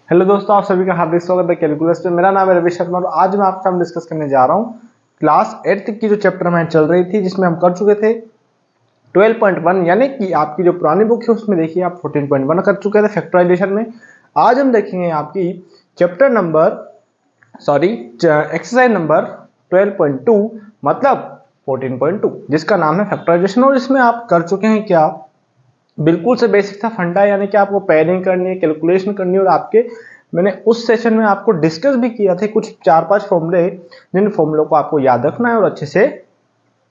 Hello दोस्तों, आप सभी का हार्दिक स्वागत है कैलकुलस पे। मेरा नाम है रवि शर्मा और आज मैं आपका डिस्कस करने जा रहा हूँ क्लास 8 की जो चैप्टर में चल रही थी, जिसमें हम कर चुके थे 12.1, यानी कि आपकी जो पुरानी बुक है उसमें देखिए आप 14.1 कर चुके थे फैक्टराइजेशन में। आज हम देखेंगे आपकी चैप्टर नंबर एक्सरसाइज नंबर 12.2 मतलब 14.2, जिसका नाम है फैक्टराइजेशन। और इसमें आप कर चुके हैं क्या, बिल्कुल से बेसिक था फंडा, यानी कि आपको पैरिंग करनी है, कैलकुलेशन करनी है। और आपके मैंने उस सेशन में आपको डिस्कस भी किया था कुछ 4-5 फॉर्मूले, जिन फॉर्मूलों को आपको याद रखना है और अच्छे से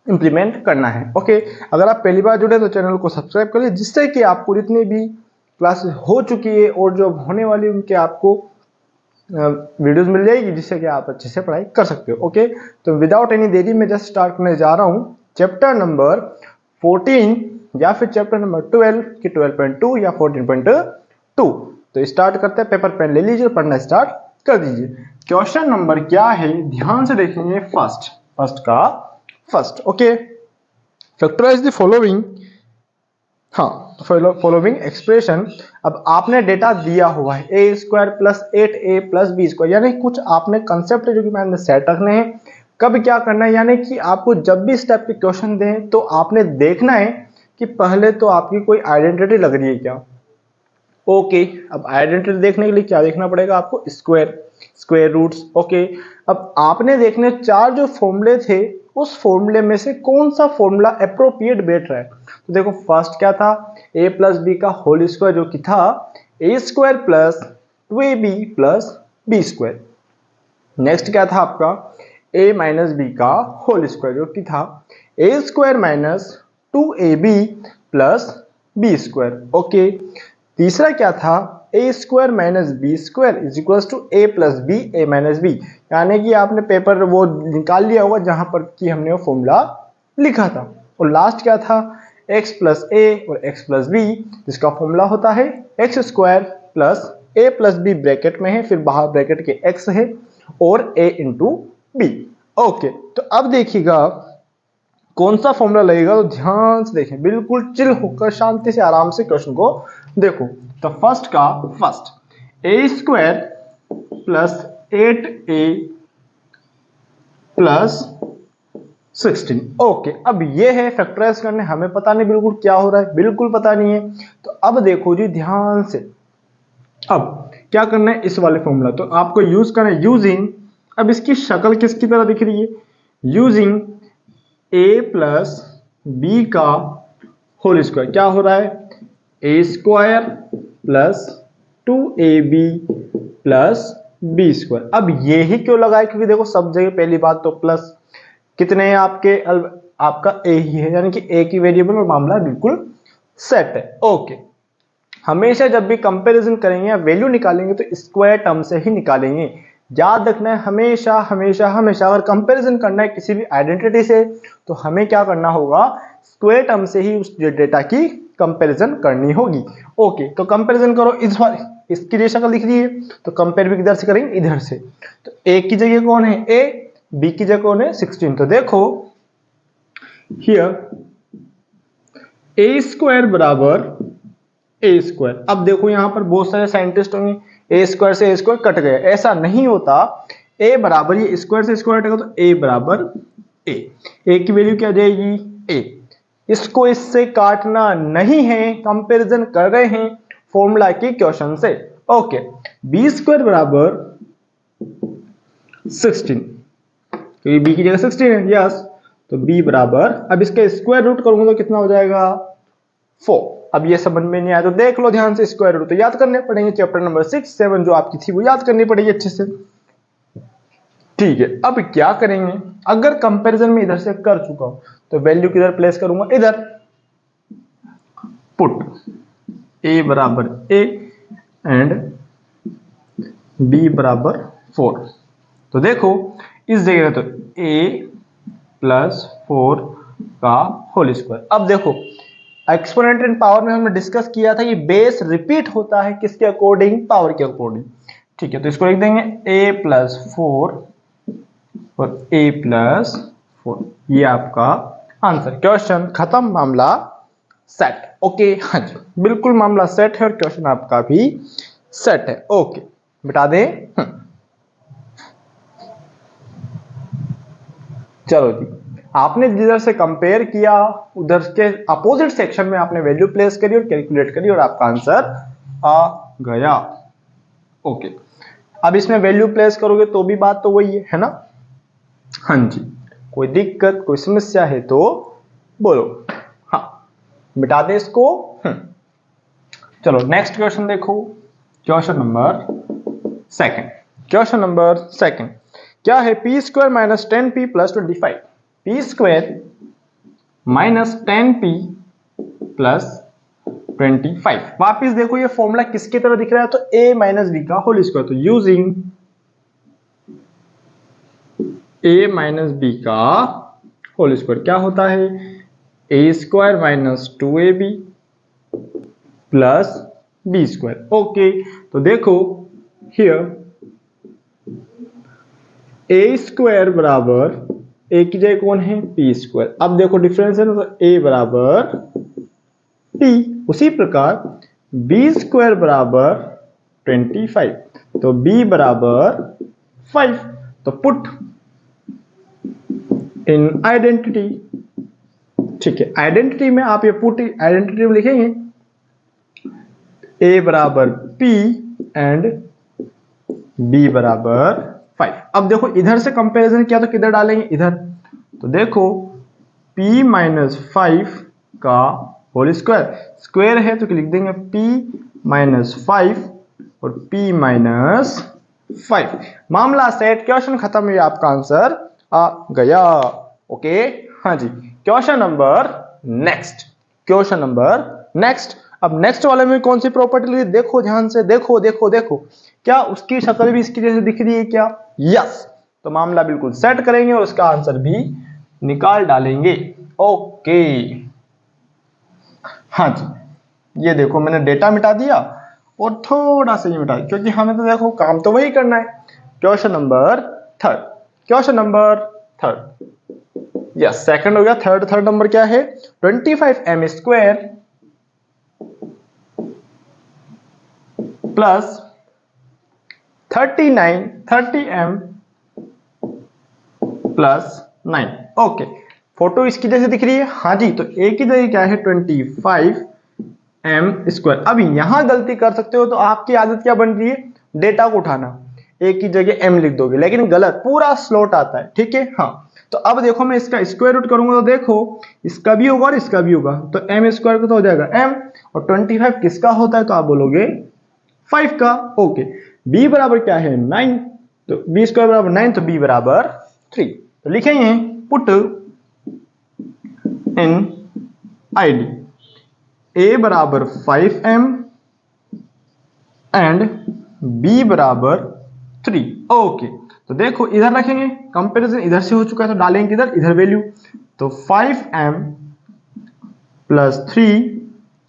इंप्लीमेंट करना है। ओके, अगर आप पहली बार जुड़े तो चैनल को सब्सक्राइब कर लीजिए, जिससे कि आपको जितनी भी क्लासेस हो चुकी है और जो होने वाली उनके आपको वीडियोस मिल जाएगी, जिससे कि आप अच्छे से पढ़ाई कर सकते हो। ओके, तो विदाउट एनी देरी मैं जस्ट स्टार्ट करने जा रहा हूँ चैप्टर नंबर 14 या फिर चैप्टर नंबर 12 की 12.2 या 14.2। तो स्टार्ट करते हैं। पेपर पेन ले लीजिए, पढ़ना स्टार्ट कर दीजिए। क्वेश्चन नंबर क्या है, ध्यान से देखेंगे। First okay, factorise the following. हाँ, फॉलोइंग एक्सप्रेशन। अब आपने डेटा दिया हुआ है ए square plus 8a plus B square, यानी कुछ आपने कंसेप्ट है जो कि मैंने सेट रखने हैं। कब क्या करना है, यानी कि आपको जब भी इस टाइप के क्वेश्चन दें तो आपने देखना है कि पहले तो आपकी कोई आइडेंटिटी लग रही है क्या। ओके, अब आइडेंटिटी देखने के लिए क्या देखना पड़ेगा आपको, स्क्वायर रूट्स। ओके, अब आपने देखने चार जो फॉर्मूले थे, उस फॉर्मूले में से कौन सा फॉर्मूला अप्रोप्रिएट बैठ रहा है। तो देखो, फर्स्ट क्या था, a प्लस बी का होल स्क्वायर, जो कि था a square plus 2ab plus B square. Next क्या था आपका, a माइनस बी का होल स्क्वायर, जो कि था a square minus 2ab plus B square. Okay, तीसरा क्या था, A square minus B square is equal to A plus B A minus B, यानी कि आपने पेपर वो निकाल लिया होगा जहां पर कि हमने वो फॉर्मूला लिखा था। और लास्ट क्या था, एक्स प्लस ए और एक्स प्लस बी, जिसका फॉर्मूला होता है एक्स स्क्वायर प्लस ए प्लस बी, ब्रैकेट में है, फिर बाहर ब्रैकेट के एक्स है और ए इंटू बी। ओके, तो अब देखिएगा कौन सा फॉर्मूला लगेगा। तो ध्यान से देखें, बिल्कुल चिल होकर शांति से आराम से क्वेश्चन को देखो। तो first A square plus 8a plus 16। Okay, अब ये है फैक्टराइज करने, हमें पता नहीं बिल्कुल क्या हो रहा है, बिल्कुल पता नहीं है। तो अब देखो जी ध्यान से, अब क्या करना है, इस वाले फॉर्मूला तो आपको यूज करना है यूजिंग, अब इसकी शक्ल किसकी तरह दिख रही है, यूजिंग a प्लस बी का होल स्क्वायर। क्या हो रहा है, ए square plus 2ab plus B square. अब ये ही क्यों लगाए, क्योंकि देखो सब जगह पहली बात तो प्लस कितने हैं आपके, आपका ए ही है, यानी कि ए की वेरिएबल और मामला बिल्कुल सेट है। ओके, हमेशा जब भी कंपैरिजन करेंगे या वैल्यू निकालेंगे तो स्क्वायर टर्म से ही निकालेंगे। याद रखना है हमेशा हमेशा हमेशा, अगर कंपैरिजन करना है किसी भी आइडेंटिटी से तो हमें क्या करना होगा, स्क्वायर टर्म से ही उस डेटा की कंपैरिजन करनी होगी। ओके, तो कंपैरिजन करो, इस बार इसकी जो शक्ल दिख रही है तो कंपेयर भी किधर से करेंगे, इधर से। तो ए की जगह कौन है, ए, बी की जगह कौन है 16। तो देखो हियर ए स्क्वायर बराबर ए स्क्वायर। अब देखो यहां पर बहुत सारे साइंटिस्ट होंगे, ए स्क्वायर से ए स्क्वायर कट गए, ऐसा नहीं होता। ए बराबर, ये स्क्वायर से स्क्वायर कटेगा तो ए बराबर ए की वैल्यू क्या जाएगी, ए। इसको इससे काटना नहीं है, कंपैरिजन कर रहे हैं फॉर्मूला की क्वेश्चन से। ओके, बी स्क्वायर बराबर 16, क्योंकि बी की जगह 16 है, यस। तो बी बराबर, अब इसका स्क्वायर रूट करूंगा तो कितना हो जाएगा, 4। अब ये समझ में नहीं आया तो देख लो ध्यान से, स्क्वायर रूट तो याद करने पड़ेंगे, चैप्टर नंबर 6-7 जो आपकी थी वो याद करनी पड़ेगी अच्छे से। ठीक है, अब क्या करेंगे, अगर कंपैरिजन में इधर से कर चुका हूं तो वैल्यू किधर प्लेस करूंगा, इधर। पुट ए बराबर ए एंड बी बराबर 4। तो देखो इस जगह तो a प्लस 4 का होल स्क्वायर। अब देखो एक्सपोनेंट इन पावर में हमने डिस्कस किया था कि बेस रिपीट होता है किसके अकॉर्डिंग, पावर के अकॉर्डिंग। ठीक है, तो इसको लिख देंगे a प्लस 4 और a प्लस 4, ये आपका आंसर। क्वेश्चन खत्म, मामला सेट। ओके, हाँ जी, बिल्कुल मामला सेट है और क्वेश्चन आपका भी सेट है। ओके, मिटा दें। चलो जी, आपने जिधर से कंपेयर किया उधर के अपोजिट सेक्शन में आपने वैल्यू प्लेस करी और कैलकुलेट करी और आपका आंसर आ गया। ओके, अब इसमें वैल्यू प्लेस करोगे तो भी बात तो वही है ना। हाँ जी, कोई दिक्कत कोई समस्या है तो बोलो। हाँ, मिटा दे इसको। चलो नेक्स्ट क्वेश्चन देखो, question number second. Question number second क्या है? P square minus 10p plus 25। P square minus 10p plus 25। वापिस देखो ये फॉर्मूला किसकी तरह दिख रहा है? तो a माइनस बी का होल स्क्वायर। तो यूजिंग a माइनस बी का होल स्क्वायर क्या होता है? a square minus 2ab plus B square. Okay, तो देखो हियर a स्क्वायर बराबर a की जगह कौन है? p square. अब देखो डिफरेंस है ना, तो a बराबर p। उसी प्रकार b स्क्वायर बराबर 25, तो b बराबर 5। तो पुट इन आइडेंटिटी। ठीक है, आइडेंटिटी में आप ये पुट आइडेंटिटी में लिखेंगे a बराबर p एंड b बराबर 5। अब देखो इधर से कंपैरिजन किया तो किधर डालेंगे? इधर। तो देखो p माइनस 5 का होल स्क्वायर, स्क्वायर है तो लिख देंगे p माइनस 5 और p माइनस 5। मामला सेट, क्वेश्चन खत्म, ये आपका आंसर आ गया। ओके, हाँ जी। Question number next. Question number next. अब नेक्स्ट वाले में कौन सी प्रॉपर्टी लगी? देखो ध्यान से, देखो देखो देखो, क्या उसकी शक्ल भी इसकी जैसे दिख रही है क्या? यस। तो मामला बिल्कुल सेट करेंगे और उसका आंसर भी निकाल डालेंगे। ओके, हाँ जी, ये देखो मैंने डेटा मिटा दिया और थोड़ा सा ये मिटा दिया, क्योंकि हमें तो देखो काम तो वही करना है। Question number third. Question number third, yes second हो गया। थर्ड नंबर क्या है? 25m square plus 30m plus 9। Okay, photo इसकी जैसे दिख रही है। हाँ जी, तो a की जगह क्या है? 25m square. अभी यहां गलती कर सकते हो, तो आपकी आदत क्या बन रही है? डेटा को उठाना, a की जगह m लिख दोगे, लेकिन गलत, पूरा स्लॉट आता है। ठीक है, हाँ। तो अब देखो मैं इसका स्क्वायर रूट करूंगा तो देखो इसका भी होगा और इसका भी होगा, तो m स्क्वायर का तो हो जाएगा m, और 25 किसका होता है? तो आप बोलोगे 5 का। ओके, b बराबर क्या है? 9, तो b स्क्वायर बराबर 9, तो b बराबर 3। तो लिखेंगे पुट इन आईडी a बराबर 5m एंड b बराबर 3। ओके, तो देखो इधर रखेंगे, कंपैरिजन इधर से हो चुका है तो डालेंगे इधर, इधर वैल्यू। तो 5m प्लस 3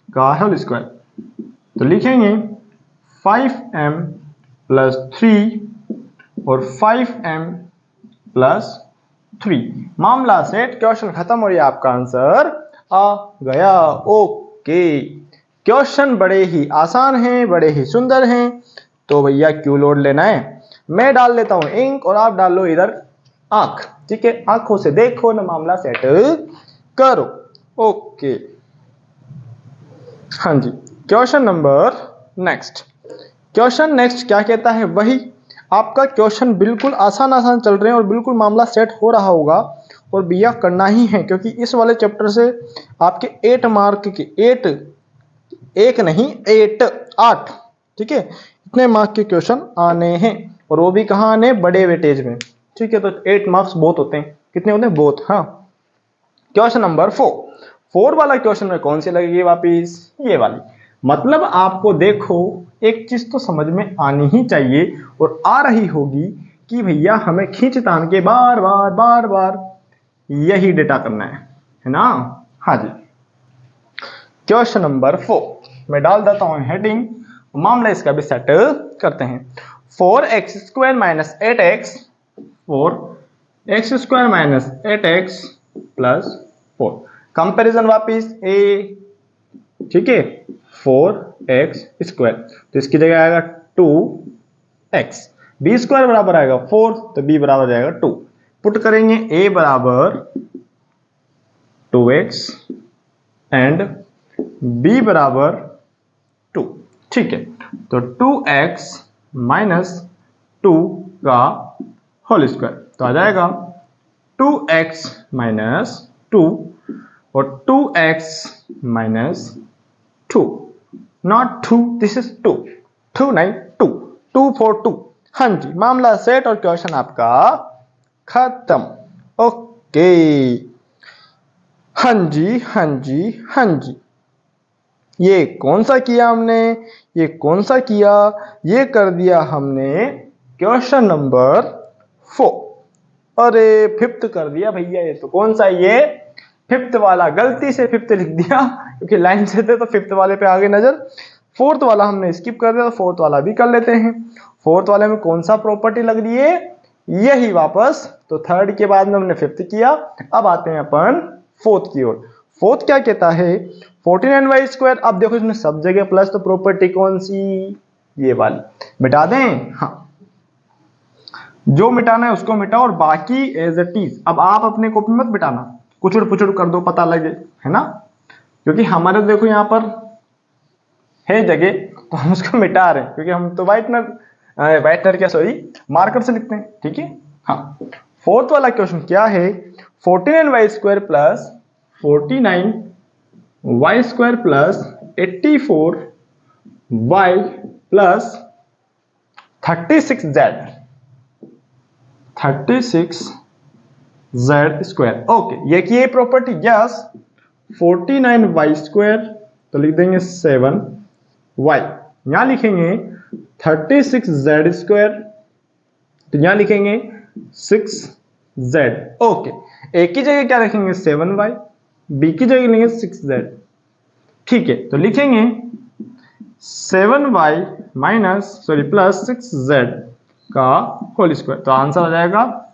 का होल स्क्वायर, तो लिखेंगे 5m प्लस 3 और 5m प्लस 3। मामला सेट, क्वेश्चन खत्म और ये आपका आंसर आ गया। ओके, क्वेश्चन बड़े ही आसान हैं, बड़े ही सुंदर हैं, तो भैया क्यों लोड लेना है। मैं डाल लेता हूं इंक और आप डाल लो इधर आंख। ठीक है, आंखों से देखो ना, मामला सेट करो। ओके, हाँ जी। Question number next. Question next क्या कहता है? वही आपका क्वेश्चन बिल्कुल आसान आसान चल रहे हैं और बिल्कुल मामला सेट हो रहा होगा, और भैया करना ही है, क्योंकि इस वाले चैप्टर से आपके 8 मार्क के 8 एक नहीं 8 ठीक है, इतने मार्क के क्वेश्चन आने हैं, और वो भी कहाँ आने? बड़े वेटेज में। ठीक है, तो 8 मार्क्स बहुत होते हैं। कितने होते हैं? बहुत। हाँ, क्वेश्चन नंबर 4 वाला क्वेश्चन में कौन सी लगेगी? वापिस ये वाली। मतलब आपको देखो एक चीज तो समझ में आनी ही चाहिए और आ रही होगी कि भैया हमें खींचतान के बार बार यही डेटा करना है ना। हाँ जी, क्वेश्चन नंबर 4 मैं डाल देता हूं हेडिंग, मामला इसका भी सेट करते हैं। 4x square minus 8x 4x square minus 8x plus 4। Comparison वापिस a, ठीक है, 4x स्क्वायर, तो इसकी जगह आएगा 2 x, बी स्क्वायर बराबर आएगा 4, तो b बराबर जाएगा 2। पुट करेंगे a बराबर 2x एंड b बराबर 2। ठीक है, तो 2x माइनस 2 का होल स्क्वायर, तो आ जाएगा 2x माइनस 2 और 2x minus 2, not 2, this is 2, 2 नहीं 2, 2 4 2। हाँ जी, मामला सेट और क्वेश्चन आपका खत्म। ओके, हाँ जी हाँ जी हाँ जी। ये कौन सा किया हमने, ये कौन सा किया, ये कर दिया हमने क्वेश्चन नंबर 4। अरे फिफ्थ कर दिया भैया, ये तो कौन सा, ये फिफ्थ वाला, गलती से फिफ्थ लिख दिया क्योंकि लाइन से थे तो फिफ्थ वाले पे आगे नजर। फोर्थ वाला हमने स्किप कर दिया, तो फोर्थ वाला भी कर लेते हैं। फोर्थ वाले में कौन सा प्रॉपर्टी लग रही है, यही वापस, तो थर्ड के बाद में हमने फिफ्थ किया। अब आते हैं अपन फोर्थ की ओर। फोर्थ क्या कहता है, 49y स्क्वायर। अब देखो इसमें सब जगह प्लस, तो प्रॉपर्टी कौन सी, ये वाली, मिटा दें। हाँ, जो मिटाना है उसको मिटाओ और बाकी एज इट इज। अब आप अपने कॉपी मत मिटाना, कुचड़ पुचड़ कर दो, पता लगे, है ना, क्योंकि हमारे देखो यहाँ पर है जगह, तो हम उसको मिटा रहे हैं क्योंकि हम तो व्हाइटनर क्या सॉरी मार्कर से लिखते हैं। ठीक है, हाँ। फोर्थ वाला क्वेश्चन क्या है, 49y square plus 49y square plus 84y plus 36z square. Okay, ये की ये प्रॉपर्टी, यस। 49y स्क्वायर तो लिख देंगे 7y, यहां लिखेंगे 36z स्क्वायर, तो यहां लिखेंगे 6z। ओके, एक की जगह क्या लिखेंगे 7y, बी की जगह लेंगे 6z। ठीक है, तो लिखेंगे 7y प्लस 6z का होल स्क्वायर, तो आंसर आ जाएगा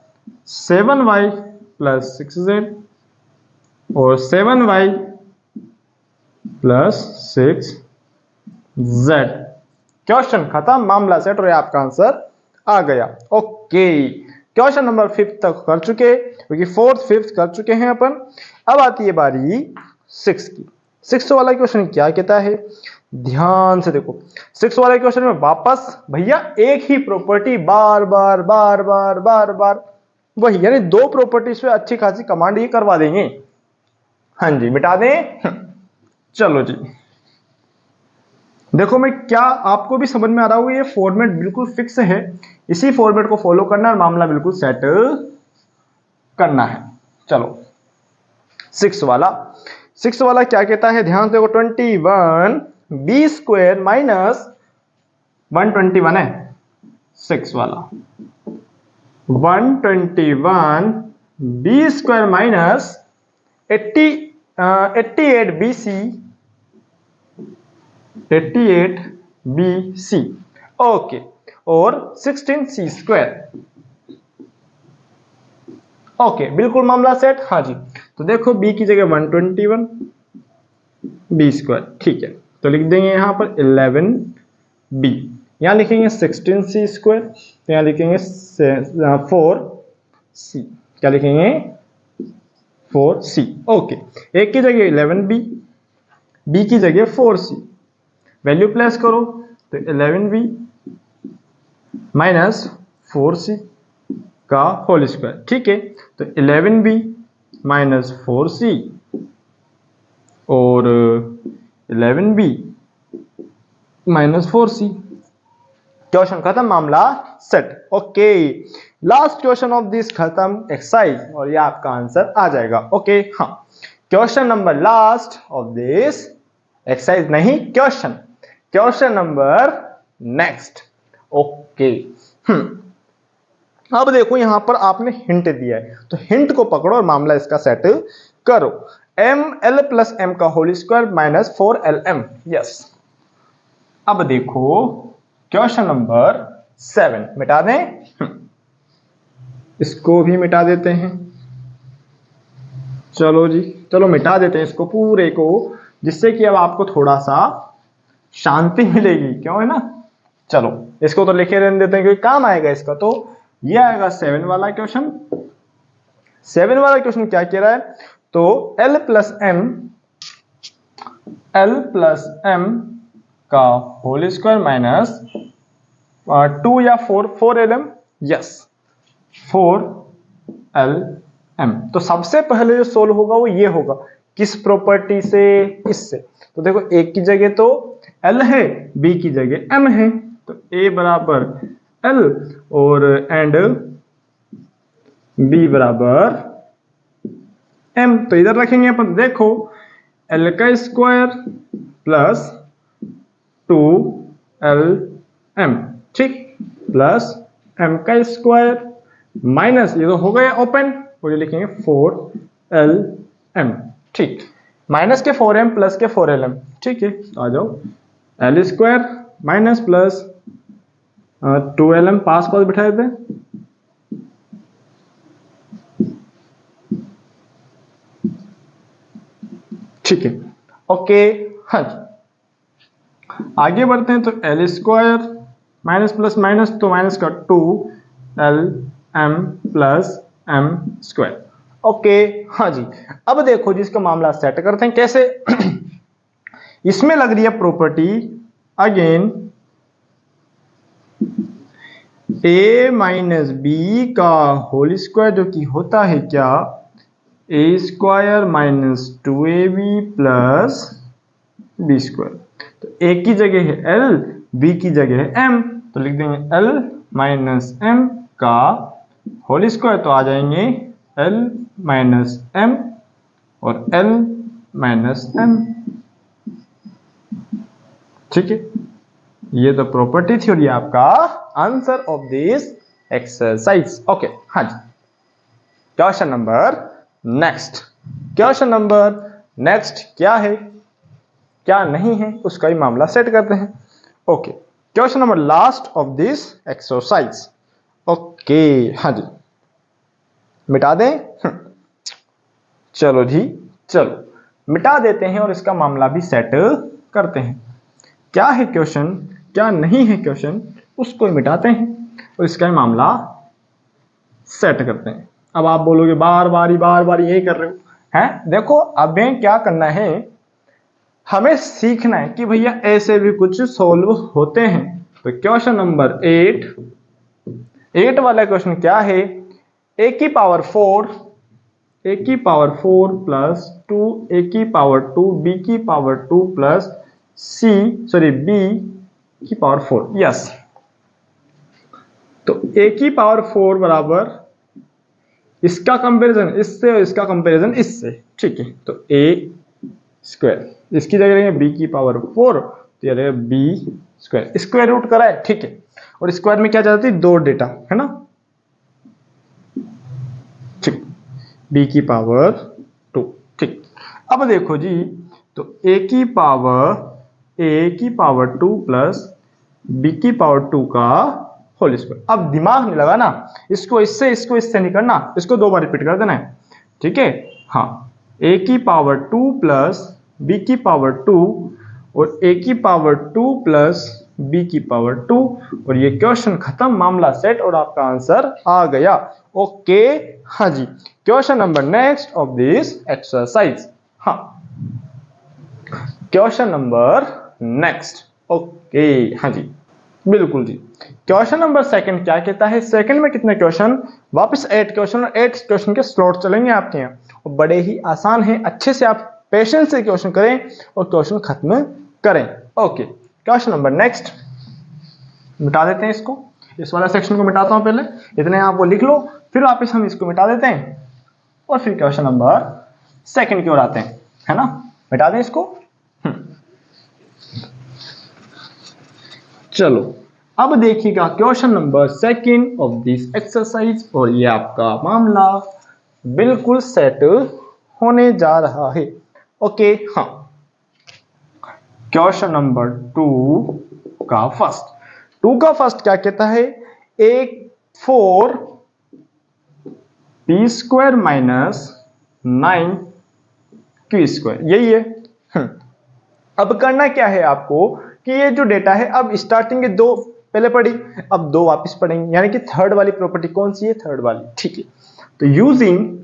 7y प्लस 6z और 7y प्लस 6z। क्वेश्चन खत्म, मामला सेट और आपका आंसर आ गया। ओके, क्वेश्चन नंबर 5 तक कर चुके, क्योंकि 4th 5th कर चुके हैं अपन। अब आती है बारी 6 की। 6 वाला क्वेश्चन क्या कहता है, ध्यान से देखो। 6 वाले क्वेश्चन में वापस भैया एक ही प्रॉपर्टी बार बार बार बार बार बार वही, यानी दो प्रॉपर्टीज पे अच्छी खासी कमांड ये करवा देंगे। हाँ जी, मिटा दें। चलो जी, देखो मैं क्या आपको भी समझ में आ रहा होगा, ये फॉर्मेट बिल्कुल फिक्स है, इसी फॉर्मेट को फॉलो करना है, मामला बिल्कुल सेट करना है। चलो 6 वाला क्या कहता है, ध्यान से देखो। 21 बी स्क्वायर माइनस 121 है 6 वाला, 121 B square minus 88 B C, 88 B C. Okay, और 16 सी स्क्वायर। ओके, बिल्कुल मामला सेट। हाँ जी, तो देखो b की जगह 121 बी स्क्वायर, ठीक है, तो लिख देंगे यहां पर 11 बी, यहां लिखेंगे 16 सी स्क्वायर, तो यहां लिखेंगे 4 सी, क्या लिखेंगे 4 सी। ओके, एक की जगह 11 बी, बी की जगह 4 सी, वैल्यू प्लेस करो, तो 11 बी माइनस 4 सी का होल स्क्वायर। ठीक है, तो 11 बी माइनस 4 सी और 11 बी माइनस 4 सी। क्वेश्चन खत्म, मामला set. Okay, last question of this खत्म एक्सरसाइज, और ये आपका आंसर आ जाएगा। ओके, हाँ, question number last of this exercise नहीं, क्वेश्चन नंबर नेक्स्ट। ओके, अब देखो यहां पर आपने हिंट दिया है, तो हिंट को पकड़ो और मामला इसका सेट करो। ml प्लस m का whole square minus 4lm। Yes, अब देखो क्वेश्चन नंबर 7 मिटा दें, इसको भी मिटा देते हैं। चलो जी, चलो मिटा देते हैं इसको पूरे को, जिससे कि अब आपको थोड़ा सा शांति मिलेगी, क्यों है ना, चलो इसको तो लिखे रहने देते हैं क्योंकि काम आएगा इसका। तो ये आएगा 7 वाला क्वेश्चन। 7 वाला क्वेश्चन क्या कह रहा है, तो L प्लस m का होल स्क्वायर माइनस 2 या 4 LM, यस 4LM। तो सबसे पहले जो सोल्व होगा वो ये होगा, किस प्रॉपर्टी से, इससे। तो देखो a की जगह तो L है, b की जगह m है, तो a बराबर L और एंड b बराबर m। तो इधर रखेंगे अपन, देखो L का स्क्वायर प्लस 2LM, ठीक, प्लस m का स्क्वायर माइनस, ये तो हो गया ओपन, और ये लिखेंगे 4LM, ठीक, माइनस के 4m प्लस के 4LM, ठीक है। आ जाओ, L square minus plus 2LM पास पास बिठा देते हैं, ठीक है, ओके। हाँ जी, आगे बढ़ते हैं। तो L square minus plus minus, तो माइनस का 2LM plus m square, okay. हाँ जी, अब देखो जी इसका मामला सेट करते हैं कैसे। इसमें लग रही है property again, a minus B का होल स्क्वायर जो कि होता है क्या, a square minus 2ab plus b square. तो a की जगह है L, b की जगह है m, तो लिख देंगे L माइनस m का होल स्क्वायर, तो आ जाएंगे L माइनस m और L माइनस m, ठीक है। ये तो प्रॉपर्टी थी और ये आपका answer of this exercise, okay. हाँ जी, question number next. Question number next क्या है, क्या नहीं है, उसका ही मामला सेट करते हैं, okay. Question number last of this exercise, okay. हाँ जी, मिटा दें, चलो जी, चलो मिटा देते हैं और इसका मामला भी सेट करते हैं। क्या है क्वेश्चन, क्या नहीं है क्वेश्चन, उसको मिटाते हैं और इसका ही मामला सेट करते हैं। अब आप बोलोगे बार बार यही कर रहे हो, हैं? देखो अब क्या करना है, हमें सीखना है कि भैया ऐसे भी कुछ सॉल्व होते हैं। तो क्वेश्चन नंबर 8 वाला क्वेश्चन क्या है, a की पावर 4 प्लस 2 a की पावर 2 b की पावर 2 प्लस b की पावर 4, यस। तो a की पावर 4 बराबर इसका कंपैरिजन इससे और इसका कंपैरिजन इससे, ठीक है। तो a स्क्वायर, इसकी जगह रहेंगे b की पावर 4, तो ये रहेगा b स्क्वायर, स्क्वायर रूट करा है, ठीक है। और स्क्वायर में क्या जाती है, 2 डेटा है ना, ठीक, b की पावर 2, ठीक। अब देखो जी, तो a की पावर 2 प्लस b की पावर 2 का होल स्क्वायर। अब दिमाग नहीं लगाना, इसको इससे नहीं करना, इसको 2 बार रिपीट कर देना है, ठीक है। हाँ, a की पावर 2 प्लस b की पावर 2 और a की पावर 2 प्लस b की पावर 2, और ये क्वेश्चन खत्म, मामला सेट और आपका आंसर आ गया, ओके। हाँ जी, question number next of this exercise. हाँ, क्वेश्चन नंबर नेक्स्ट, ओके। हाँ जी, बिल्कुल जी। क्वेश्चन नंबर सेकंड क्या कहता है, सेकंड में कितने क्वेश्चन, वापस 8 क्वेश्चन और 8 क्वेश्चन के स्लॉट चलेंगे आपके यहाँ, और बड़े ही आसान है, अच्छे से आप पेशेंस से क्वेश्चन करें और क्वेश्चन खत्म करें, ओके। क्वेश्चन नंबर नेक्स्ट, मिटा देते हैं इसको, इस वाला सेक्शन को मिटाता हूं पहले, इतने आप वो लिख लो, फिर वापस हम इसको मिटा देते हैं और फिर क्वेश्चन नंबर सेकंड की ओर आते हैं, है ना। मिटा दें इसको, चलो अब देखिएगा question number second of this exercise, और ये आपका मामला बिल्कुल सेट होने जा रहा है, ओके। हाँ, क्वेश्चन नंबर 2 का फर्स्ट क्या कहता है, एक 4 p square minus 9 q square, यही है। अब करना क्या है आपको, कि ये जो डेटा है अब स्टार्टिंग के दो पहले पढ़ी, अब दो वापस पढ़ेंगे, यानी कि थर्ड वाली प्रॉपर्टी कौन सी है, थर्ड वाली। ठीक है, तो using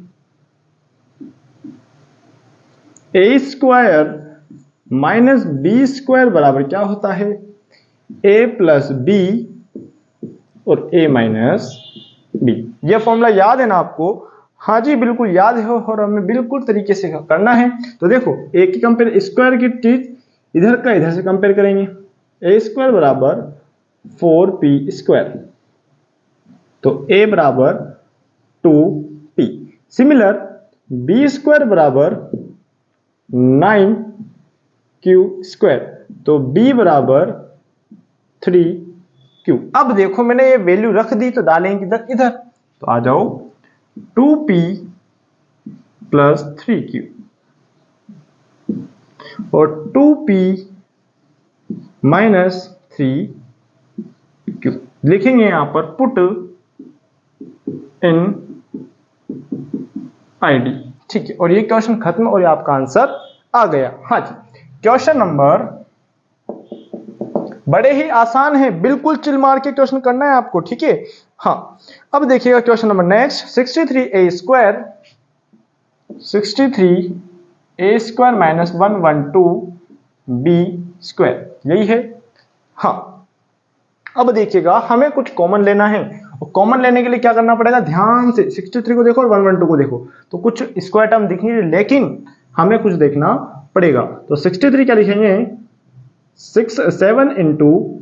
a square minus B square बराबर क्या होता है, ए प्लस बी और ए माइनस बी। यह फॉर्मूला याद है ना आपको? हाँ जी बिल्कुल याद है, और हमें बिल्कुल तरीके से करना है। तो देखो ए की कंपेयर स्क्वायर की चीज इधर का इधर से कंपेयर करेंगे, ए स्क्वायर बराबर 4p स्क्वायर, तो a बराबर 2p। सिमिलर बी स्क्वायर बराबर 9q स्क्वायर, तो b बराबर 3q। अब देखो मैंने ये वैल्यू रख दी, तो डालेंगे इधर इधर, तो आ जाओ 2p प्लस 3q और 2p माइनस 3q लिखेंगे यहां पर, पुट इन आईडी। ठीक है, और ये क्वेश्चन खत्म और ये आपका आंसर आ गया। हाँ जी, क्वेश्चन नंबर बड़े ही आसान है, बिल्कुल चिल मार के क्वेश्चन करना है आपको। ठीक है, हाँ अब देखिएगा question number next, 63a square minus 112b square, यही है। हाँ अब देखिएगा हमें कुछ कॉमन लेना है, और कॉमन लेने के लिए क्या करना पड़ेगा, ध्यान से 63 को देखो और 112 को देखो, तो कुछ स्क्वायर टर्म दिख नहीं रही, लेकिन हमें कुछ देखना पड़ेगा। तो 63 क्या लिखेंगे, 7 into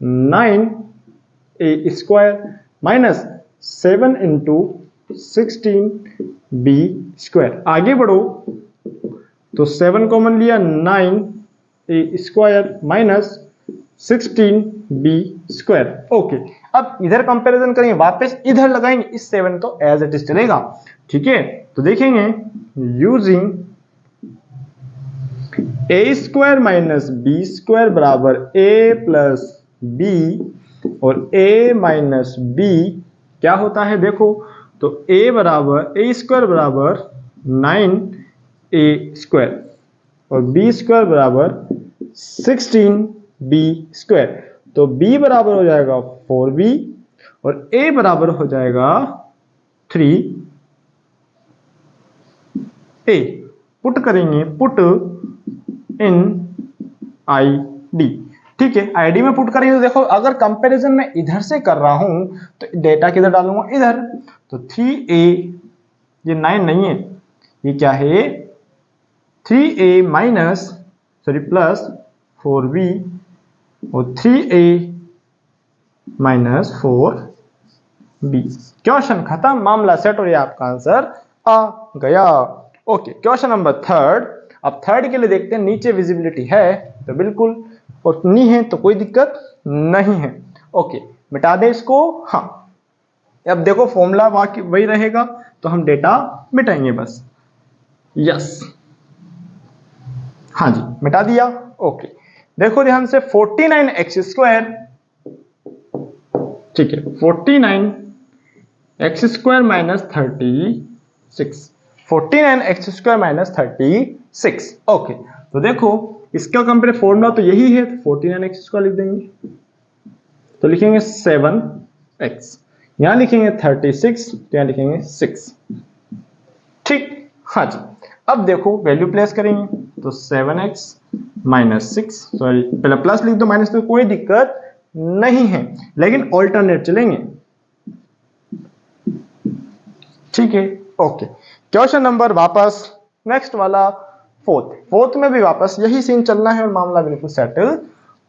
9a square minus 7 into 16b square. आगे बढ़ो तो 7 कॉमन लिया, 9a square minus 16b square. Okay, अब इधर कंपैरिजन करेंगे, वापस इधर लगाएंगे, इस 7 तो एज इट इज चलेगा। ठीक है, तो देखेंगे using a square minus B square बराबर ए प्लस बी और ए माइनस बी क्या होता है देखो, तो ए बराबर ए स्क्वायर बराबर 9a स्क्वायर और बी स्क्वायर बराबर 16b स्क्वायर, तो b बराबर हो जाएगा 4b और a बराबर हो जाएगा 3a। पुट करेंगे, पुट इन id। ठीक है, id में पुट करेंगे तो देखो अगर कंपैरिजन में इधर से कर रहा हूं तो डेटा किधर डालूंगा, इधर, तो 3a, ये 9 नहीं है, ये क्या है 3a minus sorry plus 4b और 3a माइनस 4b। क्वेश्चन खत्म, मामला सेट, और ये आपका आंसर आ गया। Okay, question number third. अब थर्ड के लिए देखते हैं, नीचे विजिबिलिटी है तो बिल्कुल, और नहीं है तो कोई दिक्कत नहीं है। ओके, मिटा दे इसको। हाँ अब देखो फॉर्मूला वही रहेगा, तो हम डेटा मिटाएंगे बस। यस, हाँ जी मिटा दिया। ओके, देखो ध्यान से 49x स्क्वायर, ठीक है 49x square minus 36, 49x square minus 36। Okay, तो देखो इसका कंपेयर फॉर्मूला तो यही है, तो 49x स्क्वायर लिख देंगे, तो लिखेंगे 7x, यहां लिखेंगे 36, तो यहां लिखेंगे 6। ठीक, हाँ जी, अब देखो वैल्यू प्लेस करेंगे, तो 7x माइनस 6, सॉरी पहले प्लस लिख दो, माइनस तो कोई दिक्कत नहीं है, लेकिन ऑल्टरनेट चलेंगे। ठीक है, ओके, क्वेश्चन नंबर वापस नेक्स्ट वाला फोर्थ में भी वापस यही सीन चलना है और मामला बिल्कुल सेटल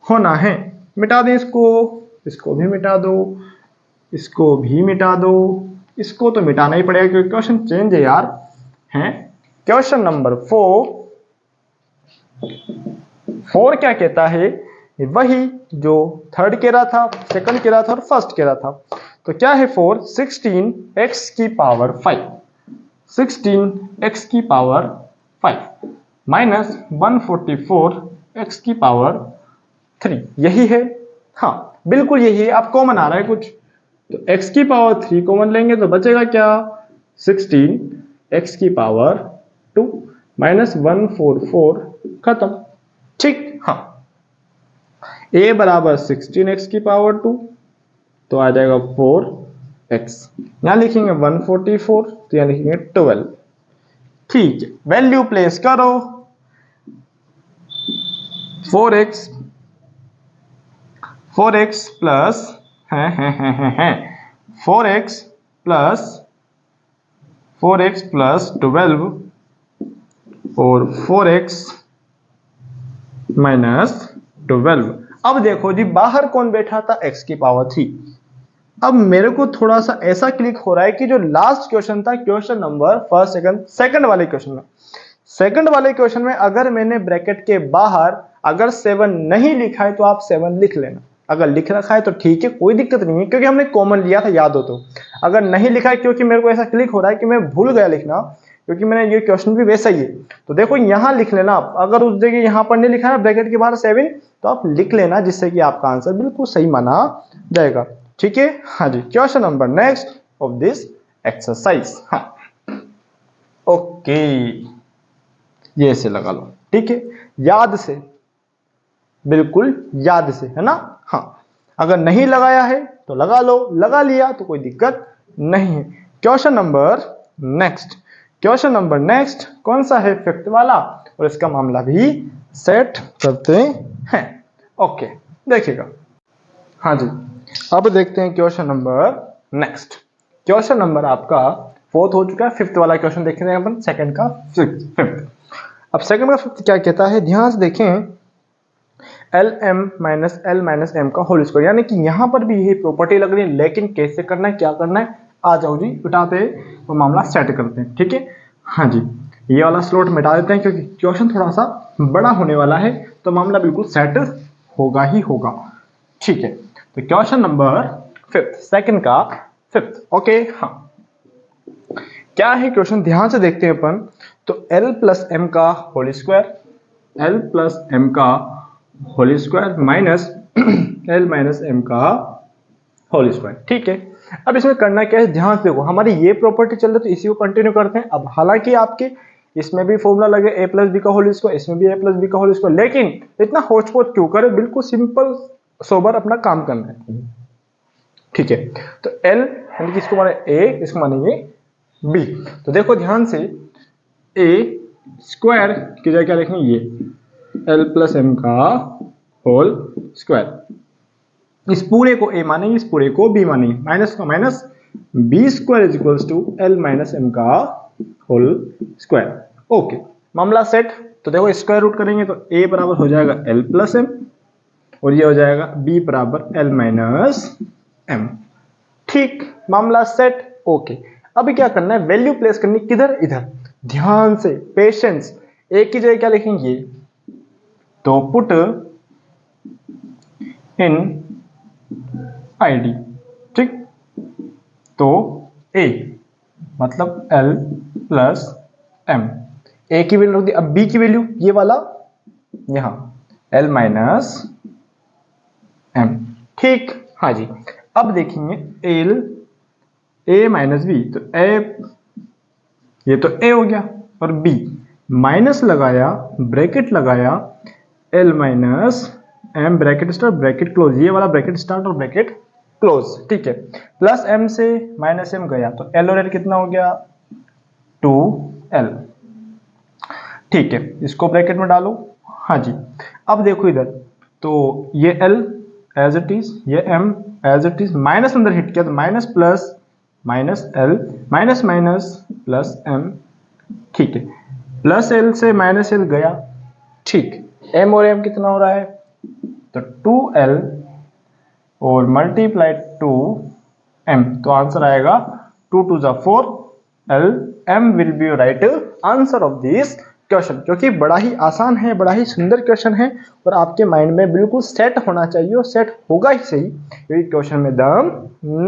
होना है। मिटा दें इसको, इसको भी मिटा दो, इसको भी मिटा दो, इसको तो मिटाना ही पड़ेगा क्योंकि क्वेश्चन चेंज है यार। हैं, क्वेश्चन नंबर 4 क्या कहता है, वही जो थर्ड कह रहा था, सेकंड कह रहा था और फर्स्ट कह रहा था। तो क्या है 4, 16x की पावर 5, 16x की पावर 5 माइनस 144x की पावर 3, यही है। हाँ बिल्कुल यही है, अब कॉमन आ रहा है कुछ, तो x की पावर 3 कॉमन लेंगे तो बचेगा क्या, 16x की पावर 2 माइनस 144, खत्म। ठीक, हाँ a बराबर 16x की पावर 2, तो आ जाएगा 4x। यहां लिखेंगे 144, तो यहां लिखेंगे 12। ठीक है, वैल्यू प्लेस करो। 4x प्लस है 4x प्लस 12 और 4x माइनस 12। अब देखो जी, बाहर कौन बैठा था, x की पावर 3। अब मेरे को थोड़ा सा ऐसा क्लिक हो रहा है कि जो लास्ट क्वेश्चन था, क्वेश्चन नंबर फर्स्ट सेकंड वाले क्वेश्चन में अगर मैंने ब्रैकेट के बाहर अगर 7 नहीं लिखा है तो आप 7 लिख लेना। अगर लिख रखा है तो ठीक है, कोई दिक्कत नहीं है, क्योंकि हमने कॉमन लिया था, याद हो तो। अगर नहीं लिखा है, क्योंकि मेरे को ऐसा क्लिक हो रहा है कि मैं भूल गया लिखना, क्योंकि मैंने ये क्वेश्चन भी वैसा ही है, तो देखो यहां लिख लेना आप। अगर उस जगह यहां पर नहीं लिखा है ब्रैकेट के बाहर 7, तो आप लिख लेना, जिससे कि आपका आंसर बिल्कुल सही माना जाएगा। ठीक है, हाँ जी। Question number next of this exercise. हाँ, ओके, ये से लगा लो। ठीक है, याद से, बिल्कुल याद से, है ना। हाँ, अगर नहीं लगाया है तो लगा लो, लगा लिया तो कोई दिक्कत नहीं है। क्वेश्चन नंबर नेक्स्ट कौन सा है, फिफ्थ वाला, और इसका मामला भी सेट करते हैं। ओके, देखिएगा। हाँ जी, अब देखते हैं question number next. Question number आपका फोर्थ हो चुका है, फिफ्थ वाला क्वेश्चन देखेंगे अपन, सेकंड का फिफ्थ। अब सेकंड का फिफ्थ क्या कहता है, ध्यान से देखें। LM minus L minus M का होल स्क्वायर, यानी कि यहां पर भी यही प्रॉपर्टी लग रही है, लेकिन कैसे करना है, क्या करना है, आ जाओ जी, उठाते वो मामला सेट करते हैं। ठीक है, हाँ जी, ये वाला स्लॉट मिटा देते हैं, क्योंकि क्वेश्चन थोड़ा सा बड़ा होने वाला है, तो मामला बिल्कुल सेट होगा ही होगा। ठीक है, तो क्वेश्चन नंबर फिफ्थ, सेकंड का फिफ्थ। ओके, हाँ, क्या है क्वेश्चन, ध्यान से देखते हैं अपन। तो L प्लस M का whole square, L plus M का whole square minus L minus M का होल स्क्वायर। ठीक है, अब इसमें करना क्या है, ध्यान से देखो, हमारी ये प्रॉपर्टी चल रही है, तो इसी को कंटिन्यू करते हैं। अब हालांकि आपके इसमें भी फॉर्मूला लगे a प्लस बी का होल स्क्वायर, इसमें भी a प्लस बी का होल स्क्वायर, लेकिन इतना होच पोच क्यों करे, बिल्कुल सिंपल सोबर अपना काम करना है। ठीक है, तो L यानी कि इसको माने a, इसको मानेंगे b। तो देखो ध्यान से, a स्क्वायर की जगह क्या लिखेंगे, ये L प्लस M का होल स्क्वायर। इस पूरे को a मानेंगे, इस पूरे को b मानेंगे, माइनस का minus, b square is equals to L minus M का होल स्क्वायर। ओके, मामला सेट। तो देखो स्क्वायर रूट करेंगे तो a बराबर हो जाएगा L प्लस M, और ये हो जाएगा b बराबर L माइनस M। ठीक, मामला सेट। ओके, अभी क्या करना है, वैल्यू प्लेस करनी, किधर, इधर। ध्यान से, पेशेंस, एक की जगह क्या लिखेंगे, तो पुट इन आईडी। ठीक, तो a मतलब L प्लस M, a की वैल्यू रख दी। अब b की वैल्यू ये वाला यहां L माइनस M। ठीक, हाँ जी, अब देखेंगे L a माइनस बी, तो a, ये तो a हो गया, और b माइनस लगाया, ब्रैकेट लगाया, L minus M, bracket start bracket close, ये वाला ब्रैकेट स्टार्ट और ब्रैकेट क्लोज। ठीक है, प्लस M से माइनस M गया, तो L और L कितना हो गया, 2L। ठीक है, इसको ब्रैकेट में डालो। हाँ जी, अब देखो इधर, तो ये L एज इट इज, ये M as it is, minus अंदर हिट किया तो minus plus minus L, minus minus plus M। ठीक है, प्लस L से माइनस L गया। ठीक, M और M कितना हो रहा है, तो 2L और मल्टीप्लाई 2M, तो आंसर आएगा 2 2 जा 4, L M will be right answer of this question, जो कि बड़ा ही आसान है, बड़ा ही सुंदर क्वेश्चन है, और आपके माइंड में बिल्कुल सेट होना चाहिए, और सेट होगा ही सही, क्योंकि क्वेश्चन में दम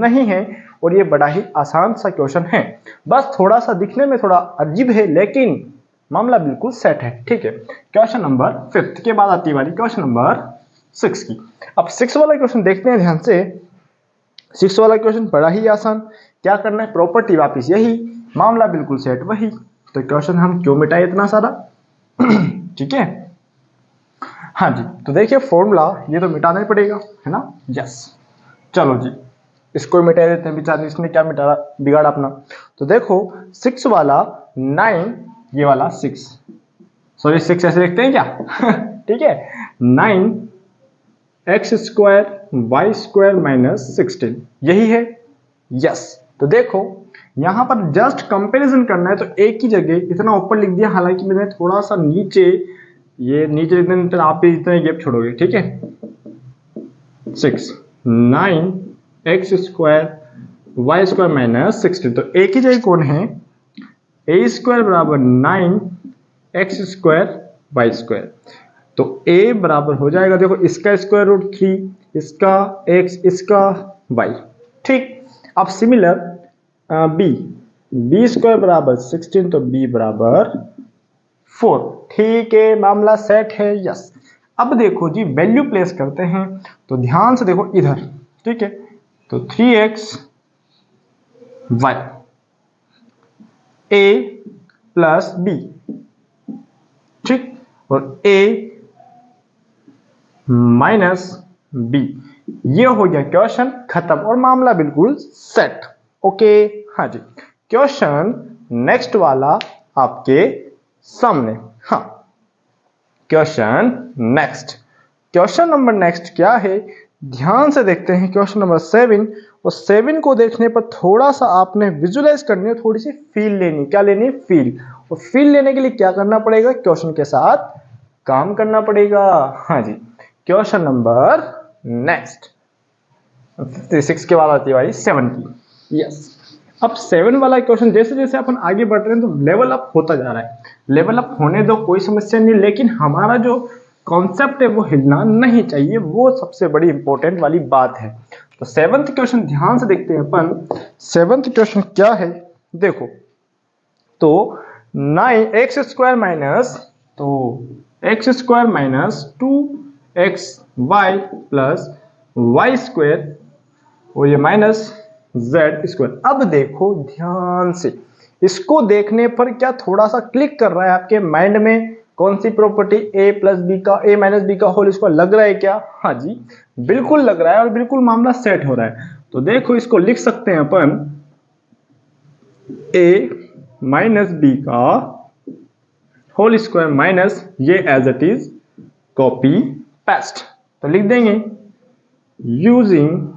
नहीं है, और ये बड़ा ही आसान सा क्वेश्चन है। बस थोड़ा सा दिखने में थोड़ा अजीब है, लेकिन मामला बिल्कुल सेट है। ठीक है, क्वेश्चन नंबर फिफ्थ के बाद आती वाली क्वेश्चन नंबर 6 की। अब 6 वाला क्वेश्चन देखते हैं ध्यान से। 6 वाला क्वेश्चन बड़ा ही आसान, क्या करना है, प्रॉपर्टी वापिस यही, मामला बिल्कुल सेट वही। तो क्वेश्चन हम क्यों मिटाए इतना सारा। ठीक है, हाँ जी, तो देखिए फॉर्मूला ये तो मिटाना ही पड़ेगा, है ना। यस, चलो जी इसको मिटा देते हैं, बेचारे इसने क्या मिटा बिगाड़ा अपना। तो देखो 6 वाला 9, ये वाला 6, सॉरी 6 ऐसे लिखते हैं क्या ठीक है, 9 x square y square minus 16, यही है। यस, तो देखो यहां पर जस्ट कंपैरिजन करना है, तो एक ही जगह इतना ऊपर लिख दिया, हालांकि मैंने थोड़ा सा नीचे, ये नीचे लिख दें तो आप भी इतना गैप छोड़ोगे, ठीक है। 6 9 x square y square minus 16, तो एक ही जगह कौन है, ए स्क्वायर बराबर 9 एक्स स्क्वायर वाई स्क्वायर, तो a बराबर हो जाएगा, देखो इसका स्क्वायर रूट 3, इसका x, इसका y, ठीक। अब सिमिलर b स्क्वायर बराबर 16, तो b बराबर 4, ठीक है, मामला सेट है। यस, अब देखो जी वैल्यू प्लेस करते हैं, तो ध्यान से देखो इधर, ठीक है, तो 3x y a plus b, ठीक, और a माइनस बी, ये हो गया क्वेश्चन खत्म और मामला बिल्कुल सेट। ओके, हाँ जी, क्वेश्चन नेक्स्ट वाला आपके सामने। हाँ, question next, question number next क्या है, ध्यान से देखते हैं। क्वेश्चन नंबर 7, और 7 को देखने पर थोड़ा सा आपने विजुलाइज करनी है, थोड़ी सी फील लेनी, क्या लेनी, फील। और फील लेने के लिए क्या करना पड़ेगा, क्वेश्चन के साथ काम करना पड़ेगा। हाँ जी, क्वेश्चन नंबर नेक्स्ट 56 के बाद आती है भाई 7 की। यस, अब 7 वाला क्वेश्चन जैसे जैसे अपन आगे बढ़ रहे हैं तो लेवल अप होता जा रहा है। लेवल अप होने दो, कोई समस्या नहीं, लेकिन हमारा जो कॉन्सेप्ट है वो हिलना नहीं चाहिए, वो सबसे बड़ी इंपॉर्टेंट वाली बात है। तो 7th क्वेश्चन ध्यान से देखते हैं अपन। 7th क्वेश्चन क्या है, देखो, तो 9 एक्स स्क्वायर माइनस, तो x square minus 2x y प्लस वाई स्क्वायर, और ये माइनस जेड स्क्वायर। अब देखो ध्यान से, इसको देखने पर क्या थोड़ा सा क्लिक कर रहा है आपके माइंड में, कौन सी प्रॉपर्टी, a प्लस बी का, a माइनस बी का होल स्क्वायर, लग रहा है क्या? हाँ जी, बिल्कुल लग रहा है और बिल्कुल मामला सेट हो रहा है। तो देखो इसको लिख सकते हैं अपन, a माइनस बी का होल स्क्वायर माइनस, ये as it is copy paste, तो लिख देंगे यूजिंग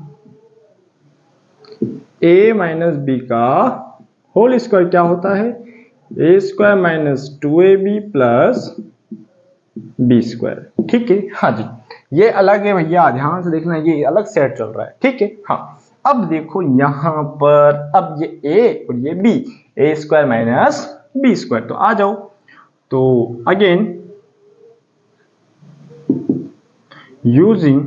a माइनस बी का होल स्क्वायर क्या होता है, a square minus 2ab plus B square, ठीक है। हाँ जी, ये अलग है भैया, ध्यान से देखना, ये अलग सेट चल रहा है, ठीक है। हाँ, अब देखो यहां पर, अब ये a और ये b, a square minus B square, तो आ जाओ, तो again using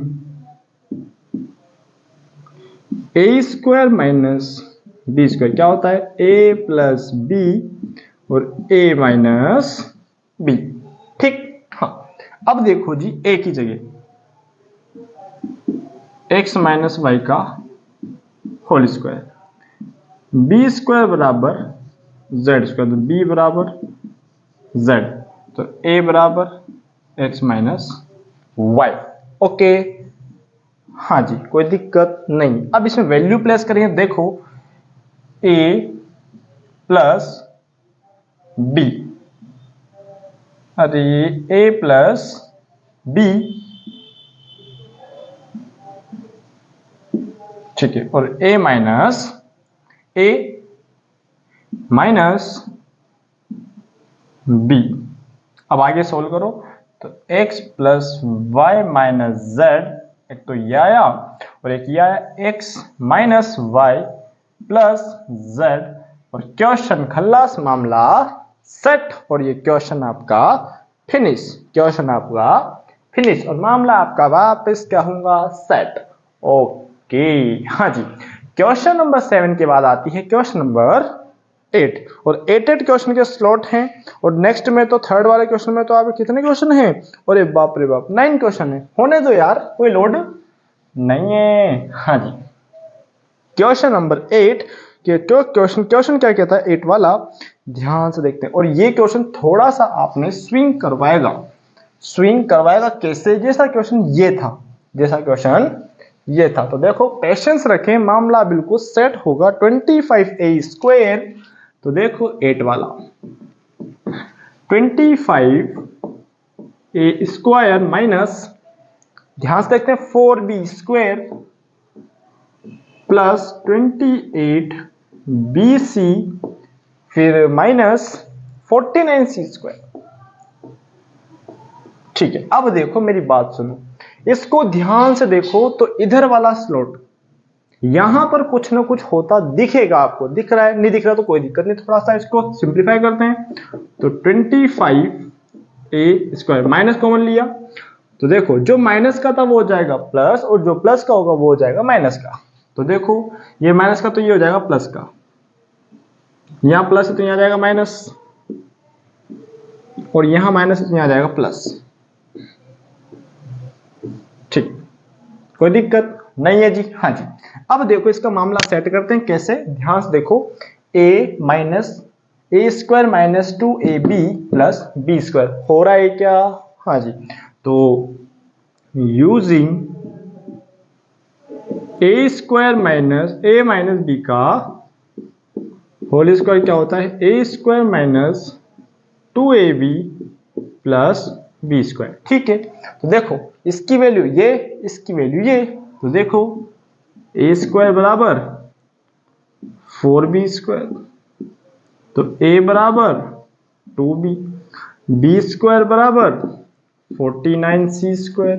a square minus B square क्या होता है, ए प्लस बी और ए माइनस बी, ठीक। हाँ, अब देखो जी ए की जगह एक्स माइनस वाई का होल स्क्वायर, बी स्क्वायर बराबर जेड स्क्वायर, तो बी बराबर जेड, तो ए बराबर एक्स माइनस वाई। ओके, हाँ जी, कोई दिक्कत नहीं। अब इसमें वैल्यू प्लेस करेंगे, देखो a प्लस बी, अरे a प्लस बी, ठीक है, और a माइनस बी। अब आगे सोल्व करो, तो x plus y minus z, एक तो ये आया और एक ये आया, x minus y plus z, और क्वेश्चन खल्लास, मामला सेट, और ये क्वेश्चन आपका फिनिश, क्वेश्चन आपका फिनिश, और मामला आपका वापस क्या होगा, सेट। ओके, हाँ जी, क्वेश्चन नंबर 7 के बाद आती है क्वेश्चन नंबर 8, और 8 क्वेश्चन के स्लॉट हैं, और नेक्स्ट में तो थर्ड वाले क्वेश्चन में तो आपके कितने क्वेश्चन हैं, अरे बाप रे बाप, 9 क्वेश्चन है, होने दो यार, कोई लोड नहीं है। हाँ जी, क्वेश्चन नंबर 8 के क्वेश्चन क्या कहता है 8 वाला, ध्यान से देखते हैं, और ये क्वेश्चन थोड़ा सा आपने स्विंग करवाएगा, स्विंग करवाएगा कैसे, जैसा क्वेश्चन ये था, जैसा क्वेश्चन ये था। तो देखो पेशेंस रखें, मामला बिल्कुल सेट होगा। 25a², तो देखो 8 वाला 25a² माइनस, ध्यान से देखते हैं 4b² प्लस 28bc, फिर माइनस 49c²। ठीक है, अब देखो मेरी बात सुनो, इसको ध्यान से देखो तो इधर वाला स्लॉट यहां पर कुछ ना कुछ होता दिखेगा आपको। दिख रहा है, नहीं दिख रहा तो कोई दिक्कत नहीं, थोड़ा सा इसको सिंप्लीफाई करते हैं। तो 25a² माइनस कॉमन लिया, तो देखो जो माइनस का था वो हो जाएगा प्लस, और जो प्लस का होगा वो हो जाएगा माइनस का। तो देखो ये माइनस का तो ये हो जाएगा प्लस का, यहां प्लस है तो यहां आ जाएगा माइनस, और यहां माइनस है तो यहां आ जाएगा प्लस। ठीक, कोई दिक्कत नहीं है जी। हाँ जी, अब देखो इसका मामला सेट करते हैं कैसे, ध्यान से देखो। a minus a² minus 2ab plus b² हो रहा है क्या? हाँ जी, तो using a² minus a minus b का होल स्क्वायर क्या होता है, a² minus 2ab plus b²। ठीक है, तो देखो इसकी वैल्यू ये, इसकी वैल्यू ये, तो देखो a² बराबर 4b², तो a बराबर 2b, b² बराबर 49c²,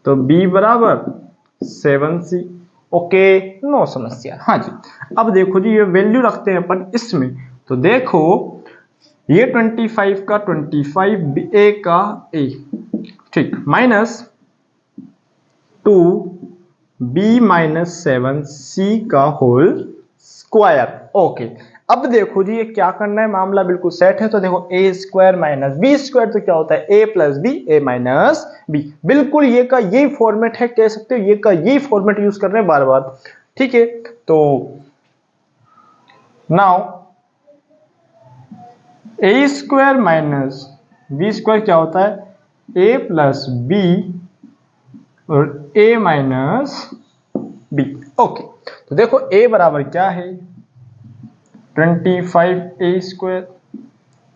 तो b बराबर 7c। ओके, नो समस्या। हाँ जी, अब देखो जी ये वैल्यू रखते हैं अपन इसमें, तो देखो ये 25 का 25, a का a, ठीक, माइनस 2b माइनस 7c का होल स्क्वायर। ओके, अब देखो जी ये क्या करना है, मामला बिल्कुल सेट है। तो देखो a² माइनस b² तो क्या होता है a plus b, a minus b। बिल्कुल ये का यही फॉर्मेट है, कह सकते हो ये का यही फॉर्मेट यूज कर रहे हैं बार बार। ठीक है, तो नाउ a² माइनस b² क्या होता है a प्लस b और a माइनस b। ओके, तो देखो a बराबर क्या है 25a²,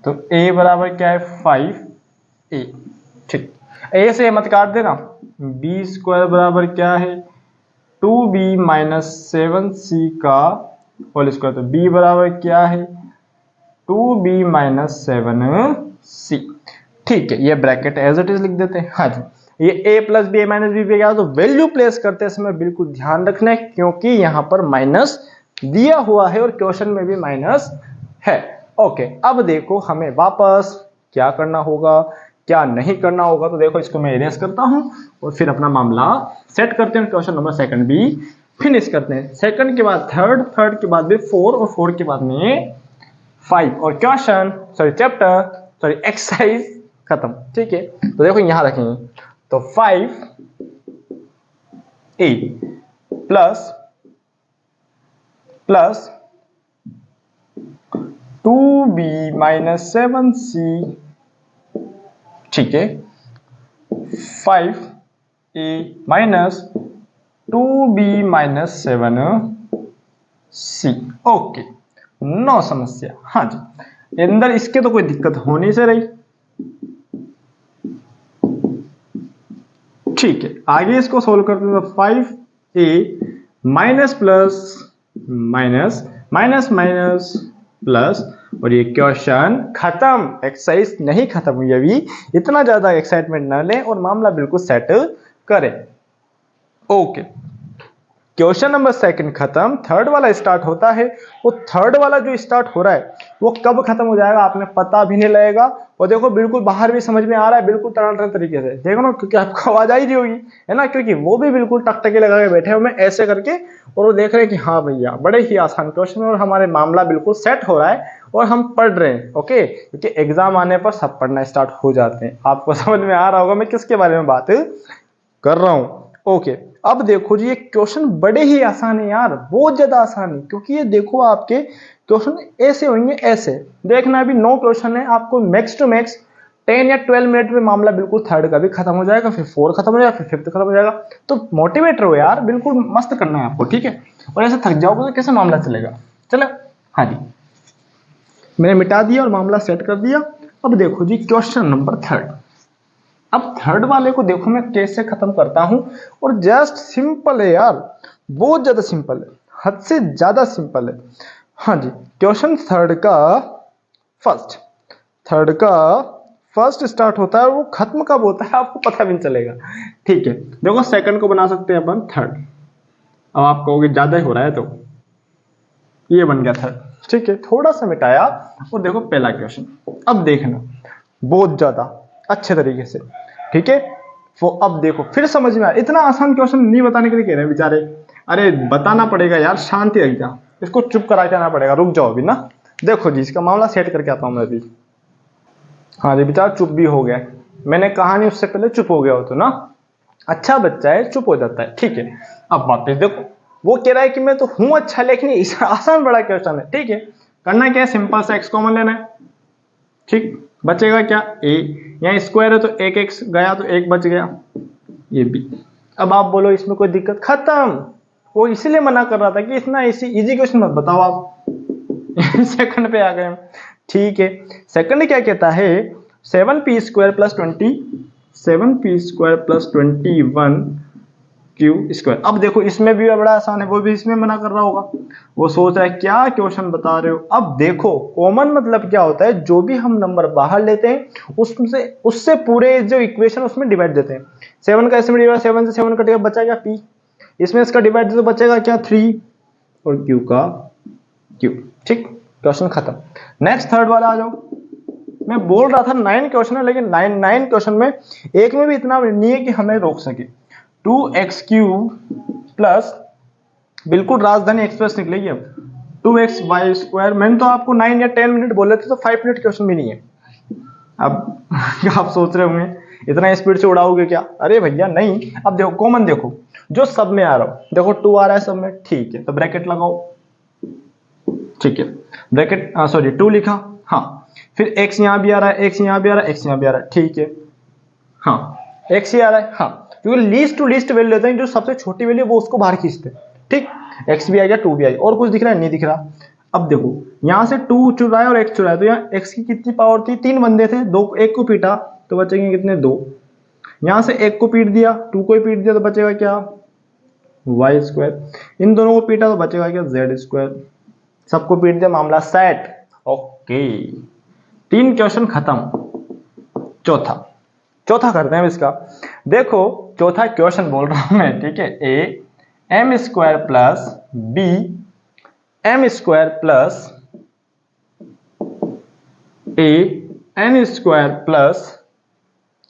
तो a बराबर क्या है 5a। ठीक, a से मत काट देना। b² बराबर क्या है 2b माइनस 7c का होल स्क्वायर, तो b बराबर क्या है 2b माइनस 7c। ठीक है, ये ब्रैकेट एज इट इज लिख देते हैं। हाँ जी, ये a plus b, a minus b पे गया, तो वैल्यू प्लेस करते समय बिल्कुल ध्यान रखना है, क्योंकि यहां पर माइनस दिया हुआ है और क्वेश्चन में भी माइनस है। ओके, अब देखो हमें वापस क्या करना होगा, क्या नहीं करना होगा। तो देखो इसको मैं इरेज करता हूं और फिर अपना मामला सेट करते हैं। क्वेश्चन नंबर सेकंड भी फिनिश करते हैं। सेकंड के बाद थर्ड, थर्ड के बाद भी 4 और 4 के बाद में 5, और क्वेश्चन चैप्टर एक्सरसाइज खत्म। ठीक है, तो देखो यहां रखेंगे, तो 5a plus 2b minus 7c, ठीक है, 5a minus 2b minus 7c। Okay, no समस्या। हाँ जी, अंदर इसके तो कोई दिक्कत होने से रही। ठीक है, आगे इसको सोल्व करते हैं। तो 5a minus plus minus minus minus plus, और ये क्वेश्चन खत्म। एक्सरसाइज नहीं खत्म हुई अभी, इतना ज्यादा एक्साइटमेंट ना लें और मामला बिल्कुल सेट करें। ओके, क्वेश्चन नंबर सेकंड खत्म, थर्ड वाला स्टार्ट होता है। वो थर्ड वाला जो स्टार्ट हो रहा है वो कब खत्म हो जाएगा आपने पता भी नहीं लगेगा। और देखो बिल्कुल बाहर भी समझ में आ रहा है, बिल्कुल टनाटन तरीके से देखो ना, क्योंकि आपको आवाज आ ही रही होगी, है ना, क्योंकि वो भी बिल्कुल टकटके लगा के बैठे हुए ऐसे करके, और वो देख रहे हैं कि हाँ भैया बड़े ही आसान क्वेश्चन, और हमारे मामला बिल्कुल सेट हो रहा है और हम पढ़ रहे हैं। ओके, क्योंकि एग्जाम आने पर सब पढ़ना स्टार्ट हो जाते हैं। आपको समझ में आ रहा होगा मैं किसके बारे में बात कर रहा हूं। ओके, अब देखो जी ये क्वेश्चन बड़े ही आसान है यार, बहुत ज्यादा आसान है, क्योंकि ये देखो आपके क्वेश्चन ऐसे होंगे, ऐसे देखना। अभी 9 क्वेश्चन है, आपको मैक्स टू मैक्स 10 या 12 मिनट में मामला बिल्कुल थर्ड का भी खत्म हो जाएगा, फिर 4 खत्म हो जाएगा, फिर 5th खत्म हो जाएगा। तो मोटिवेट रहो यार, बिल्कुल मस्त करना है आपको, ठीक है। और ऐसे थक जाओगे तो कैसे मामला चलेगा। चलो हाँ जी, मैंने मिटा दिया और मामला सेट कर दिया। अब देखो जी क्वेश्चन नंबर 3। अब थर्ड वाले को देखो मैं कैसे खत्म करता हूं, और जस्ट सिंपल है यार, बहुत ज्यादा सिंपल है, हद से ज्यादा सिंपल है। हाँ जी, क्वेश्चन थर्ड का फर्स्ट स्टार्ट होता है और वो खत्म कब होता है आपको पता भी नहीं चलेगा, ठीक है। देखो सेकंड को बना सकते हैं अपन थर्ड। अब आप कहोगे ज्यादा ही हो रहा है, तो ये बन गया थर्ड, ठीक है। थोड़ा सा मिटाया और देखो पहला क्वेश्चन, अब देखना बहुत ज्यादा अच्छे तरीके से, ठीक है। वो अब देखो फिर समझ में आया, इतना आसान क्वेश्चन नहीं बताने के लिए कह रहे हैं बेचारे। अरे बताना पड़ेगा यार, शांति रह जा, इसको चुप करा के आना पड़ेगा, रुक जाओ अभी ना। देखो जी इसका मामला सेट करके आता हूं मैं अभी। हाँ जी बेचारा चुप भी हो गया, मैंने कहा नहीं उससे पहले चुप हो गया हो तो ना, अच्छा बच्चा है चुप हो जाता है, ठीक है। अब वापस देखो, वो कह रहा है कि मैं तो हूं अच्छा, लेकिन इस आसान बड़ा क्वेश्चन है, ठीक है। करना क्या है, सिंपल सा एक्स कॉमन लेना है, ठीक। बचेगा क्या, ए, यहाँ स्क्वायर है तो एक एक्स गया तो एक बच गया, ये बी। अब आप बोलो इसमें कोई दिक्कत, खत्म। वो इसलिए मना कर रहा था कि इतना इजी क्वेश्चन मत बताओ आप। सेकंड पे आ गए हम, ठीक है। सेकंड क्या कहता है, 7p² + 20, 7p² + 21 क्यू स्क्वायर। अब देखो इसमें भी बड़ा आसान है, वो भी इसमें मना कर रहा होगा, वो सोच रहा है क्या क्वेश्चन बता रहे हो। अब देखो कॉमन मतलब क्या होता है, जो भी हम नंबर बाहर लेते हैं उससे पूरे जो इक्वेशन उसमें डिवाइड देते हैं। 7 का इसमें डिवाइड, 7 से 7 कटेगा, बचा क्या p, इसमें इसका डिवाइड दे तो बचेगा क्या 3, और q का q, ठीक। क्वेश्चन खत्म। नेक्स्ट थर्ड वाला आ जाओ। मैं बोल रहा था 9 क्वेश्चन है, लेकिन 9 क्वेश्चन में एक में भी इतना नहीं है कि हमें रोक सके। 2x³ प्लस, बिल्कुल राजधानी एक्सप्रेस निकलेगी अब, 2xy²। मैंने तो आपको 9 या 10 मिनट बोले थे, तो 5 मिनट क्वेश्चन भी नहीं है। अब आप सोच रहे होंगे इतना स्पीड से उड़ाओगे क्या, अरे भैया नहीं। अब देखो कॉमन, देखो जो सब में आ रहा हो, देखो 2 आ रहा है सब में, ठीक है, तो ब्रैकेट लगाओ, ठीक है। ब्रैकेट सॉरी 2 लिखा, हाँ। फिर x यहां भी आ रहा है, x यहां भी आ रहा है, x यहां भी आ रहा है, ठीक है, हाँ। x ही आ रहा है, हाँ, क्योंकि लीस्ट टू लीस्ट वैल्यू लेते हैं, जो सबसे छोटी वैल्यू वो उसको बाहर खींचते हैं, ठीक। x भी आ गया, 2 भी आ गया, और कुछ दिख रहा है, नहीं दिख रहा। अब देखो यहां से 2 चुराया और x चुराया, तो यहाँ x की कितनी पावर थी, 3 बंदे थे, दो एक को पीटा तो बचेंगे कितने, 2। यहां से एक को पीट दिया, 2 को ही पीट दिया तो बचेगा क्या, y²। इन दोनों को पीटा तो बचेगा क्या, z²। सबको पीट दिया, मामला सेट, ओके। 3 क्वेश्चन खत्म। चौथा करते हैं इसका। देखो चौथा क्वेश्चन बोल रहा हूं मैं, ठीक है। a m² plus b m² plus a n² plus,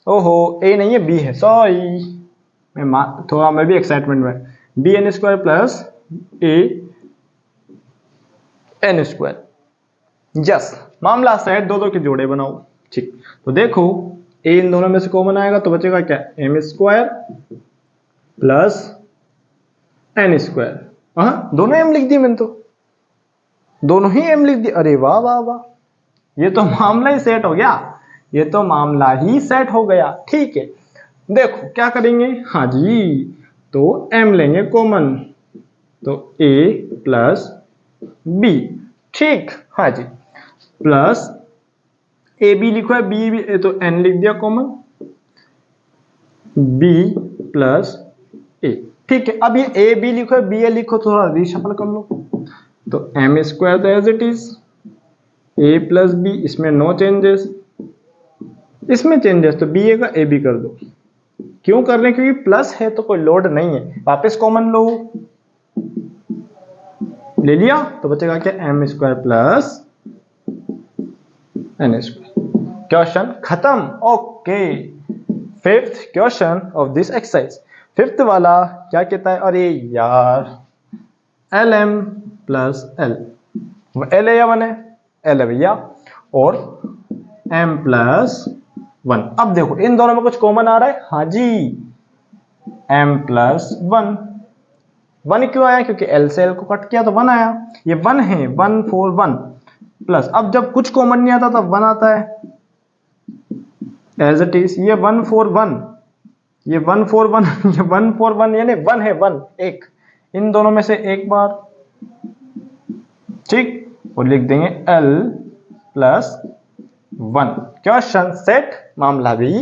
ओहो a नहीं है b है, सॉरी, मैं भी एक्साइटमेंट में, b n² plus a n²। Yes, मामला सेट, दो के जोड़े बनाओ, ठीक। तो देखो a इन दोनों में से कॉमन आएगा तो बचेगा क्या, m² प्लस n²। हाँ दोनों m लिख दी मैंने, तो दोनों ही m लिख दी, अरे वाह वाह वाह, ये तो मामला ही सेट हो गया, ये तो मामला ही सेट हो गया, ठीक है। देखो क्या करेंगे, हाँ जी, तो m लेंगे कॉमन, तो a प्लस b, ठीक, हाँ जी, प्लस ए बी लिखो है, बी भी तो n लिख दिया कॉमन, b प्लस a, ठीक है। अब ये ए बी लिखो है, बी ए लिखो, थोड़ा रीशफल कर लो, तो m² तो as it is, a plus b, इसमें नो चेंजेस, इसमें चेंजेस, तो बी ए का ए बी कर दो। क्यों कर रहे हैं, क्योंकि प्लस है तो कोई लोड नहीं है, वापस कॉमन लो, ले लिया तो बचेगा क्या, m² प्लस n²। क्वेश्चन खत्म, okay. 5th question of this exercise. 5th वाला क्या कहता है, अरे यार lm प्लस l, l है या 1 है, l है भैया, और m प्लस 1। अब देखो इन दोनों में कुछ कॉमन आ रहा है, हाँ जी, m प्लस 1। 1 क्यों आया, क्योंकि l से l को कट किया तो 1 आया, ये 1 है, 1 4 1 प्लस, अब जब कुछ कॉमन नहीं आता तब 1 आता है, एज इट इज। ये 141, ये 141 ये 141 यानी 1 है, 1 एक, इन दोनों में से एक बार, ठीक, और लिख देंगे l प्लस 1। क्वेश्चन सेट, मामला भी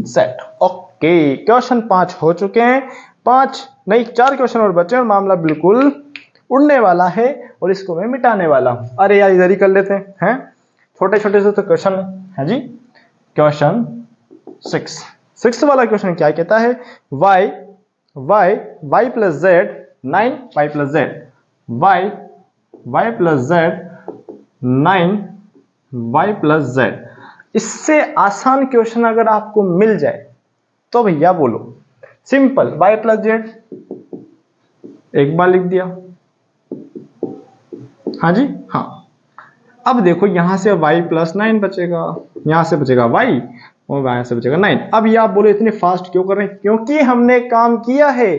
सेट। ओके, क्वेश्चन 5 हो चुके हैं, 5 नहीं 4 क्वेश्चन और बचे और मामला बिल्कुल उड़ने वाला है और इसको मैं मिटाने वाला हूं। अरे यार इधर ही कर लेते हैं, छोटे छोटे से तो क्वेश्चन है जी। क्वेश्चन 6 वाला क्वेश्चन क्या कहता है, y plus z 9 y plus z, y plus z 9 y plus z। इससे आसान क्वेश्चन अगर आपको मिल जाए तो भैया बोलो, सिंपल y प्लस z एक बार लिख दिया, हाँ जी हाँ। अब देखो यहां से y प्लस 9 बचेगा, यहां से बचेगा y और यहां से बचेगा 9। अब ये आप बोलो इतने फास्ट क्यों कर रहे हैं, क्योंकि हमने काम किया है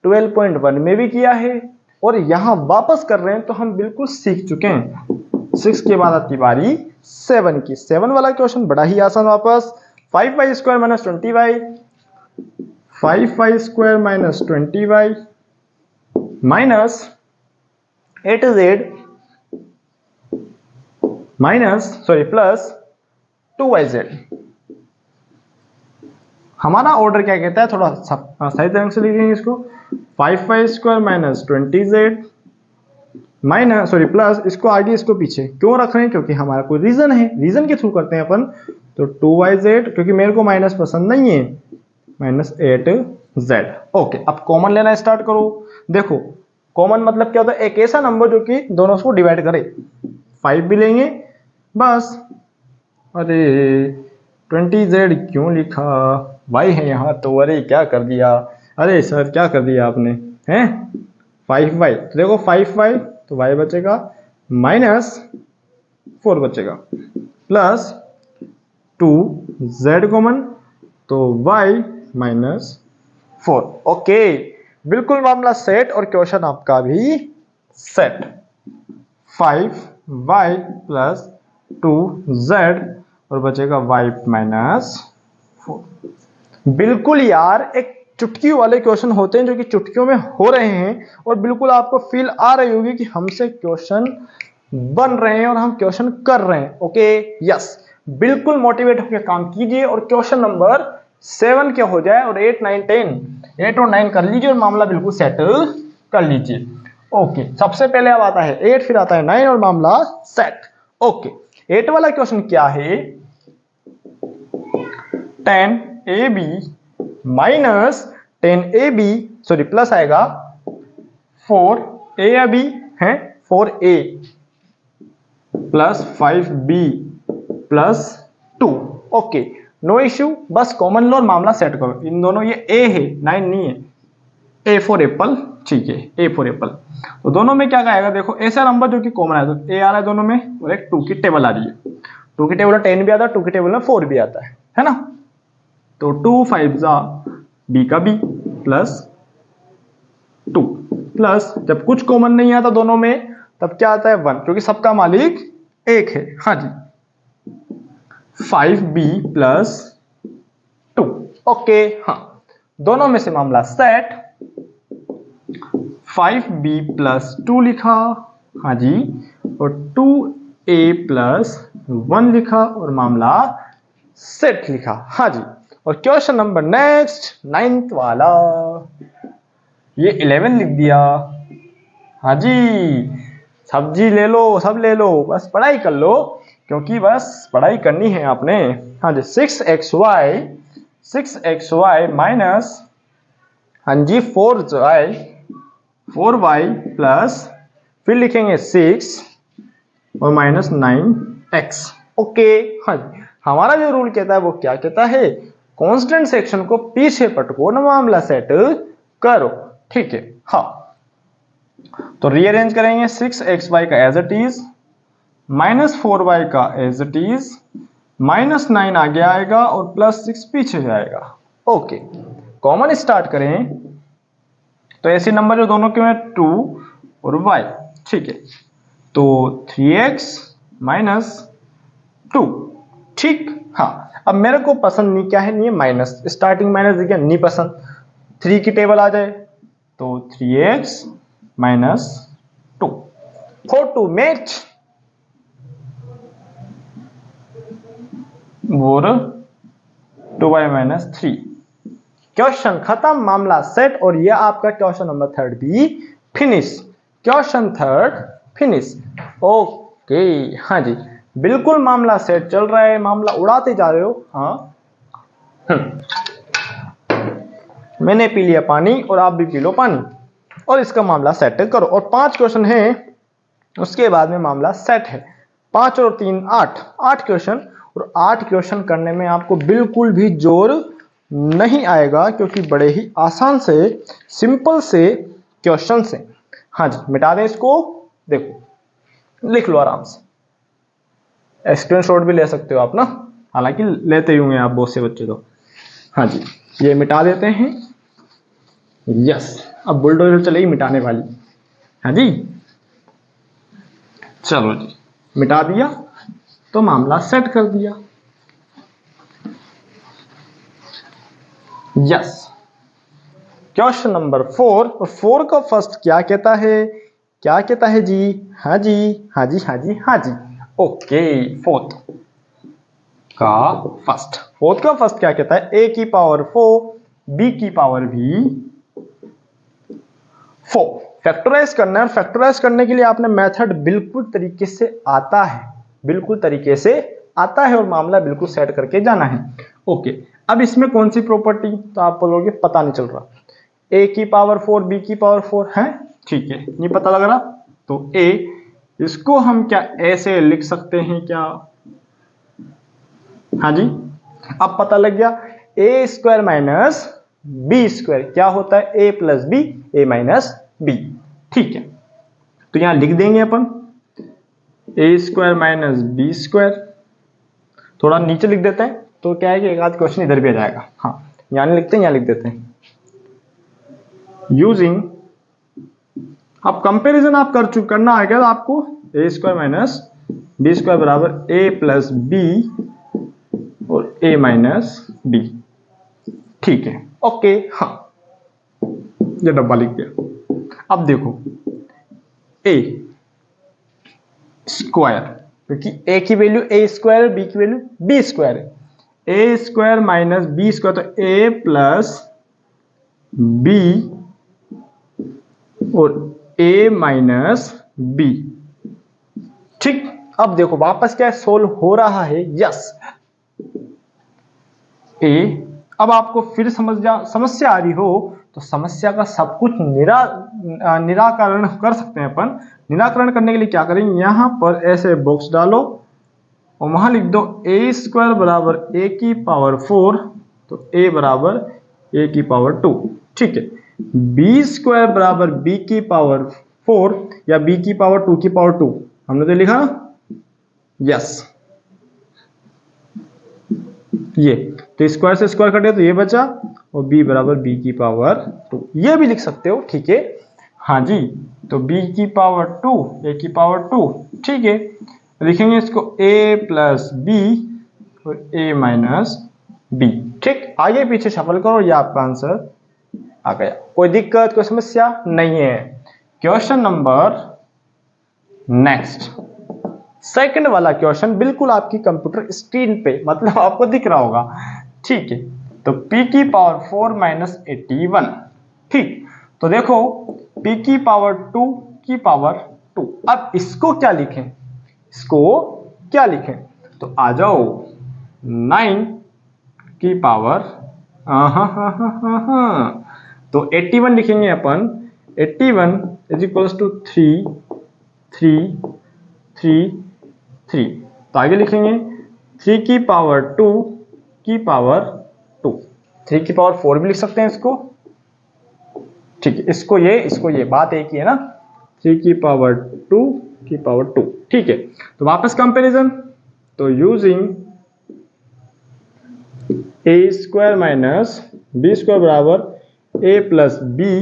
12.1 में भी किया है और यहां वापस कर रहे हैं, तो हम बिल्कुल सीख चुके हैं। 6 के बाद आती बारी 7 की। 7 वाला क्वेश्चन बड़ा ही आसान, वापस 5y square minus 20y, 5y square minus 20y minus 8z plus 2yz। हमारा ऑर्डर क्या कहता है, थोड़ा सही तरह से लिखेंगे इसको, 5y square minus 20z minus plus, इसको आगे इसको पीछे क्यों रख रहे हैं, क्योंकि हमारा कोई रीजन है, रीजन के थ्रू करते हैं अपन। तो 2yz, क्योंकि मेरे को माइनस पसंद नहीं है, माइनस 8z। ओके, अब कॉमन लेना स्टार्ट करो। देखो कॉमन मतलब क्या होता है, एक ऐसा नंबर जो कि दोनों को डिवाइड करे। 5 भी लेंगे बस, अरे 20z क्यों लिखा, y है यहाँ तो, अरे क्या कर दिया, अरे सर क्या कर दिया आपने, हैं 5y, तो देखो 5y तो y बचेगा, माइनस 4 बचेगा, प्लस 2z कॉमन तो y माइनस 4। ओके, बिल्कुल मामला सेट और क्वेश्चन आपका भी सेट। 5y प्लस 2z और बचेगा y माइनस 4। बिल्कुल यार, एक चुटकी वाले क्वेश्चन होते हैं जो कि चुटकियों में हो रहे हैं और बिल्कुल आपको फील आ रही होगी कि हमसे क्वेश्चन बन रहे हैं और हम क्वेश्चन कर रहे हैं। ओके यस, बिल्कुल मोटिवेट होकर काम कीजिए और क्वेश्चन नंबर 7 क्या हो जाए और 8 9 10, 8 और 9 कर लीजिए और मामला बिल्कुल सेट कर लीजिए। ओके, सबसे पहले अब आता है 8, फिर आता है 9 और मामला सेट। ओके, 8 वाला क्वेश्चन क्या है, 10ab माइनस 10ab प्लस आएगा 4ab है, 4a plus 5b plus 2। Okay, no issue, बस कॉमन लो और मामला सेट करो। इन दोनों, ये a है 9 नहीं है, a फॉर एप्पल, ठीक है, a फॉर एप्पल। तो दोनों में क्या आएगा, देखो ऐसा नंबर जो कि कॉमन है, तो a आ रहा है दोनों में और एक 2 की टेबल आ रही है। 2 की टेबल में 10 भी आता है, 2 की टेबल में 4 भी आता है ना। तो 2 5 जा b का b प्लस 2 प्लस, जब कुछ कॉमन नहीं आता दोनों में तब क्या आता है 1, क्योंकि सबका मालिक एक है। हाँ जी, 5b प्लस 2। ओके हाँ, दोनों में से मामला सेट। 5b प्लस 2 लिखा, हाँ जी, और 2a प्लस 1 लिखा और मामला सेट लिखा। हाँ जी, और क्वेश्चन नंबर नेक्स्ट 9th वाला, ये 11 लिख दिया। हाँ जी, सब्जी ले लो, सब ले लो, बस पढ़ाई कर लो, क्योंकि बस पढ़ाई करनी है आपने। हाँ जी, 6xy माइनस, हाँ जी 4y प्लस, फिर लिखेंगे 6 और माइनस 9x। ओके हाँ जी, हमारा जो रूल कहता है वो क्या कहता है, कांस्टेंट सेक्शन को पीछे पटको ना मामला सेट करो, ठीक है। हाँ, तो रीअरेंज करेंगे, 6xy का as it is, minus 4y का एज इट इज, माइनस 9 आगे आएगा और प्लस 6 पीछे जाएगा। ओके, कॉमन स्टार्ट करें तो ऐसे नंबर जो दोनों के में 2 और y, ठीक है, तो 3x माइनस 2, ठीक। हाँ, अब मेरे को पसंद नहीं, क्या है, नहीं है माइनस, स्टार्टिंग माइनस देखिए नहीं पसंद, 3 की टेबल आ जाए तो 3x माइनस 2 4 टू मैच और 2y माइनस 3। क्वेश्चन खत्म, मामला सेट, और यह आपका क्वेश्चन नंबर 3 भी फिनिश। Question 3 finish. ओके, हाँ जी, बिल्कुल मामला सेट चल रहा है, मामला उड़ाते जा रहे हो। हाँ मैंने पी लिया पानी और आप भी पी लो पानी और इसका मामला सेट करो। और 5 क्वेश्चन है, उसके बाद में मामला सेट है। 5 और 3 8 क्वेश्चन, और 8 क्वेश्चन करने में आपको बिल्कुल भी जोर नहीं आएगा, क्योंकि बड़े ही आसान से सिंपल से क्वेश्चन से। हाँ जी, मिटा दें इसको, देखो लिख लो आराम से, स्क्रीनशॉट भी ले सकते हो आप ना, हालांकि लेते ही होंगे आप बहुत से बच्चे तो। हाँ जी, ये मिटा देते हैं। यस, अब बुलडोजर चलेगी मिटाने वाली। हाँ जी, चलो जी, मिटा दिया तो मामला सेट कर दिया। यस, क्वेश्चन नंबर 4, और 4 का फर्स्ट क्या कहता है, क्या कहता है जी? हाँ जी, हाँ जी, हाँ जी, हाँ जी। ओके, फोर्थ का फर्स्ट क्या कहता है? a की पावर 4 b की पावर भी 4। फैक्टराइज करना है, फैक्टराइज करने के लिए आपने मेथड बिल्कुल तरीके से आता है, बिल्कुल तरीके से आता है, और मामला बिल्कुल सेट करके जाना है। ओके, अब इसमें कौन सी प्रॉपर्टी, तो आप बोलोगे पता नहीं चल रहा। a की पावर 4 b की पावर 4 है, ठीक है, नहीं पता लग रहा, तो a, इसको हम क्या ऐसे लिख सकते हैं क्या? हाँ जी, अब पता लग गया। a square minus B square क्या होता है? a plus b, a minus b. ठीक है, तो यहां लिख देंगे अपन a square minus B square, थोड़ा नीचे लिख देते हैं तो क्या है कि एक आध क्वेश्चन इधर भी आ जाएगा। हाँ, यहां नहीं लिखते हैं, यहां लिख देते हैं। यूजिंग, अब कंपैरिजन आप करना आएगा तो आपको a square minus B square बराबर a प्लस बी और a माइनस बी। ठीक है, ओके, हाँ, ये डब्बा लिख दिया। अब देखो a स्क्वायर, क्योंकि a की वैल्यू a स्क्वायर, b की वैल्यू b स्क्वायर है। a square minus B square, तो a प्लस b और a माइनस b। ठीक, अब देखो वापस क्या सोल्व हो रहा है। यस, a, अब आपको फिर समस्या आ रही हो तो समस्या का सब कुछ निराकरण कर सकते हैं अपन। निराकरण करने के लिए क्या करेंगे, यहां पर ऐसे बॉक्स डालो और वहां लिख दो a स्क्वायर बराबर a की पावर 4, तो a बराबर a की पावर 2। ठीक है, b स्क्वायर बराबर b की पावर 4 या b की पावर 2 की पावर 2, हमने तो लिखा। यस, ये तो स्क्वायर से स्क्वायर कटे तो ये बचा, और b बराबर b की पावर 2, ये भी लिख सकते हो। ठीक है, हाँ जी, तो b की पावर 2, a की पावर 2। ठीक है, लिखेंगे इसको a प्लस बी और a माइनस बी। ठीक, आगे पीछे शफल करो, ये आपका आंसर आ गया। कोई दिक्कत, कोई समस्या नहीं है। क्वेश्चन नंबर नेक्स्ट, सेकंड वाला क्वेश्चन बिल्कुल आपकी कंप्यूटर स्क्रीन पे, मतलब आपको दिख रहा होगा। ठीक है, तो p की पावर 4 माइनस 81। ठीक, तो देखो p की पावर 2 की पावर 2, अब इसको क्या लिखें, इसको क्या लिखें? तो आ जाओ 9 की पावर, तो 81 लिखेंगे अपन। 81 इज इक्वल्स टू 3 3 3 3, तो आगे लिखेंगे 3 की पावर 2 की पावर 2, 3 की पावर 4 भी लिख सकते हैं इसको। ठीक है, इसको ये बात एक ही है ना, 3 की पावर 2 की पावर 2। ठीक है, तो वापस कंपैरिजन, तो using a square minus B square बराबर a प्लस बी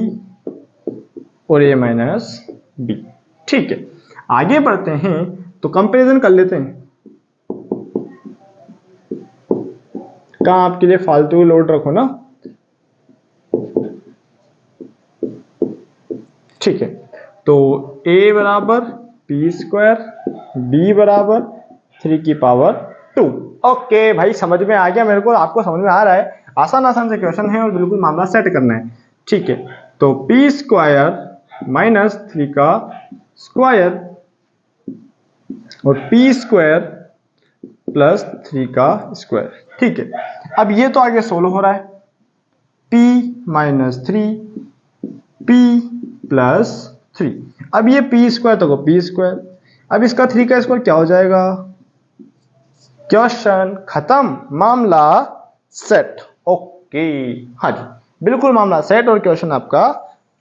और a माइनस बी। ठीक है, आगे बढ़ते हैं तो कंपैरिजन कर लेते हैं। कहाँ आपके लिए फालतू लोड रखो ना, ठीक है। तो a बराबर पी स्क्वायर, b बराबर 3 की पावर 2। ओके भाई, समझ में आ गया मेरे को, आपको समझ में आ रहा है। आसान आसान से क्वेश्चन है और बिल्कुल मामला सेट करना है, ठीक है। तो पी स्क्वायर माइनस 3 का स्क्वायर और पी स्क्वायर प्लस 3 का स्क्वायर, ठीक है। अब ये तो आगे सोल्व हो रहा है, p माइनस 3 p प्लस 3। अब ये पी स्क्वायर तो पी स्क्वायर, अब इसका 3 का स्क्वायर क्या हो जाएगा? क्वेश्चन खत्म, मामला सेट। ओके, हाँ जी, बिल्कुल मामला सेट और क्वेश्चन आपका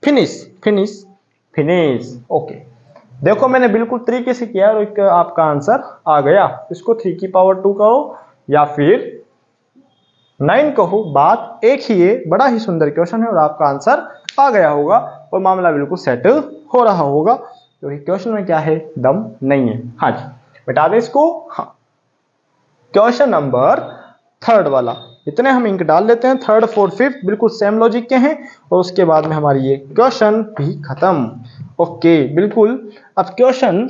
फिनिश फिनिश फिनिश। ओके, देखो मैंने बिल्कुल तरीके से किया और आपका आंसर आ गया। इसको 3 की पावर 2 कहो या फिर 9 कहो, बात एक ही है। बड़ा ही सुंदर क्वेश्चन है और आपका आंसर आ गया होगा और मामला बिल्कुल सेट हो रहा होगा, क्योंकि क्वेश्चन में क्या है, दम नहीं है। हाँ जी, बता दें इसको। हाँ, क्वेश्चन नंबर 3 वाला, इतने हम इंक डाल लेते हैं। 3, 4, 5 बिल्कुल सेम लॉजिक के हैं और उसके बाद में हमारी ये क्वेश्चन भी खत्म। ओके, बिल्कुल। अब क्वेश्चन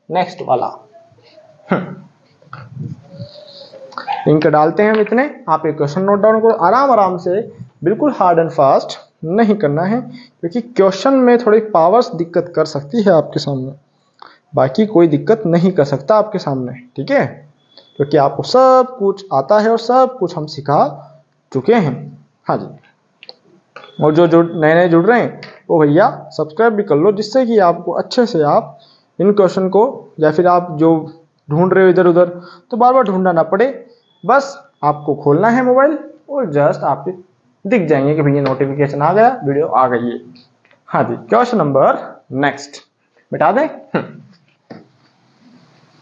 नेक्स्ट वाला, इंक डालते हैं हम इतने। आप एक क्वेश्चन नोट डाउन करो आराम आराम से, बिल्कुल हार्ड एंड फास्ट नहीं करना है, क्योंकि क्वेश्चन में थोड़ी पावर्स दिक्कत कर सकती है आपके सामने, बाकी कोई दिक्कत नहीं कर सकता आपके सामने, ठीक है। क्योंकि आपको सब कुछ आता है और सब कुछ हम सिखा चुके हैं। हाँ जी, और जो नए नए जुड़ रहे हैं वो भैया सब्सक्राइब भी कर लो, जिससे कि आपको अच्छे से आप इन क्वेश्चन को, या फिर आप जो ढूंढ रहे हो इधर उधर, तो बार बार ढूंढना ना पड़े। बस आपको खोलना है मोबाइल और जस्ट आपके दिख जाएंगे कि भैया नोटिफिकेशन आ गया, वीडियो आ गई है। हाँ जी, क्वेश्चन नंबर नेक्स्ट बिठा दें।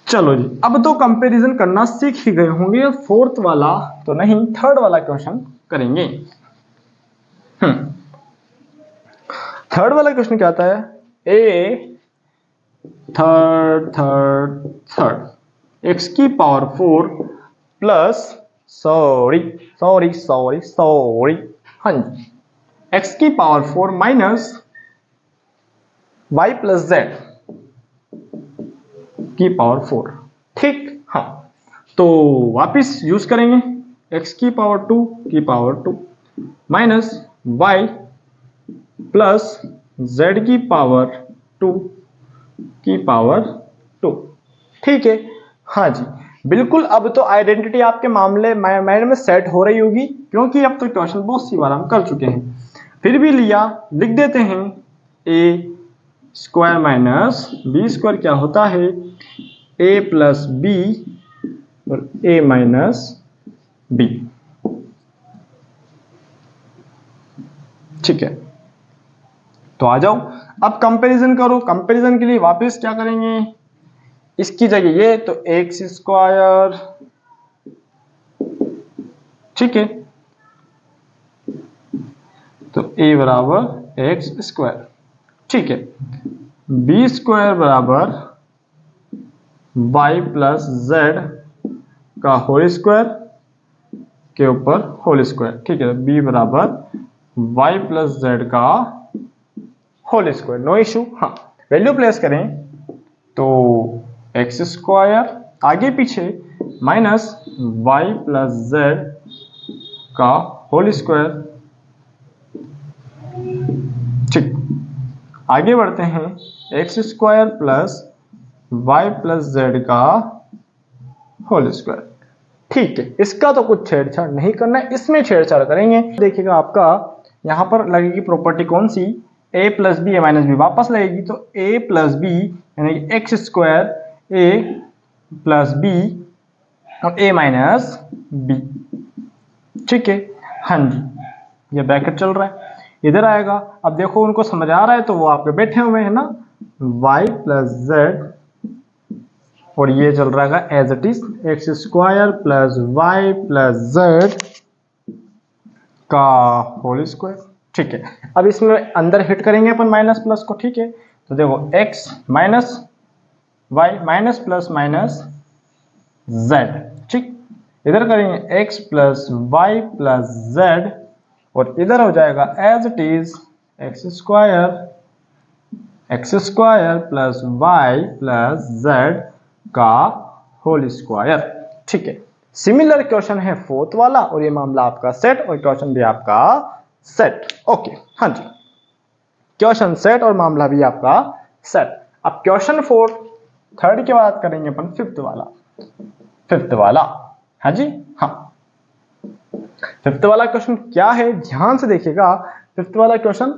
चलो जी, अब तो कंपैरिजन करना सीख ही गए होंगे। 4th वाला तो नहीं, 3rd वाला क्वेश्चन करेंगे। 3rd वाला क्वेश्चन क्या आता है? थर्ड एक्स की पावर 4 प्लस सॉरी हाँ जी, एक्स की power 4 minus y plus z की पावर 4, ठीक। हाँ, तो वापिस यूज करेंगे, x की पावर 2 की power 2 minus y plus z की पावर 2 की पावर 2, ठीक है। हाँ जी, बिल्कुल। अब तो आइडेंटिटी आपके माइंड में सेट हो रही होगी, क्योंकि अब तो क्वेश्चन बहुत सी बार हम कर चुके हैं। फिर भी लिख देते हैं, a square minus B square क्या होता है? a प्लस बी और a माइनस बी, ठीक है। तो आ जाओ, अब कंपैरिजन करो। कंपैरिजन के लिए वापस क्या करेंगे, इसकी जगह ये तो एक्स स्क्वायर, ठीक है। तो a बराबर एक्स स्क्वायर, ठीक है। बी स्क्वायर बराबर वाई प्लस जेड का होल स्क्वायर के ऊपर होल स्क्वायर, ठीक है। बी बराबर वाई प्लस जेड का होल स्क्वायर, नो इशू। हाँ, वैल्यू प्लेस करें तो एक्स स्क्वायर आगे पीछे माइनस वाई प्लस जेड का होल स्क्वायर, ठीक। आगे बढ़ते हैं, x square plus y plus z का होल स्क्वायर, ठीक है। इसका तो कुछ छेड़छाड़ नहीं करना है, इसमें छेड़छाड़ करेंगे। देखिएगा आपका यहां पर लगेगी प्रॉपर्टी कौन सी, a plus B A minus b, वापस लगेगी तो a प्लस बी यानी x square a plus b और a माइनस बी, ठीक है। हाँ जी, ये ब्रैकेट चल रहा है, इधर आएगा। अब देखो उनको समझ आ रहा है तो वो आपके बैठे हुए हैं ना, y प्लस जेड और ये चल रहा है as it is x square plus y plus z का होल स्क्वायर, ठीक है। अब इसमें अंदर हिट करेंगे अपन माइनस प्लस को, ठीक है। तो देखो x minus y minus plus minus z, ठीक। इधर करेंगे x plus y plus z, और इधर हो जाएगा as it is x square plus y plus z का होल स्क्वायर। ठीक है, सिमिलर क्वेश्चन है फोर्थ वाला, और ये मामला आपका सेट और क्वेश्चन भी आपका सेट। ओके, हाँ जी, क्वेश्चन सेट और मामला भी आपका सेट। अब क्वेश्चन फोर्थ, थर्ड की बात करेंगे अपन फिफ्थ वाला। हाँ जी, हाँ, फिफ्थ वाला क्वेश्चन क्या है, ध्यान से देखिएगा। फिफ्थ वाला क्वेश्चन,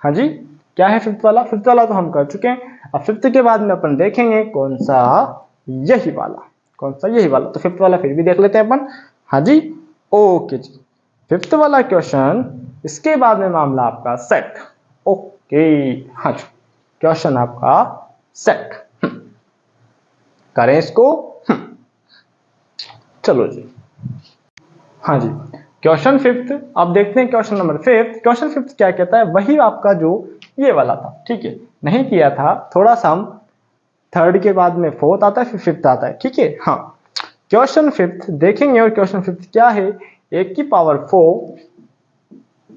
हाँ जी, क्या है फिफ्थ वाला? फिफ्थ वाला तो हम कर चुके हैं। अब फिफ्थ के बाद में अपन देखेंगे कौन सा, यही वाला, कौन सा, यही वाला। तो फिफ्थ वाला फिर भी देख लेते हैं अपन। हाँ जी, ओके जी, फिफ्थ वाला क्वेश्चन, इसके बाद में मामला आपका सेट। ओके, हाँ जी, क्वेश्चन आपका सेट। करें इसको। चलो जी, हाँ जी, क्वेश्चन फिफ्थ। अब देखते हैं question number fifth. Question fifth क्या कहता है, वही आपका जो ये वाला था। ठीक है, नहीं किया था, थोड़ा सा हम थर्ड के बाद में फोर्थ आता है, फिर फिफ्थ आता है। ठीक है, हाँ, क्वेश्चन फिफ्थ देखेंगे। और क्वेश्चन फिफ्थ क्या है, ए की power 4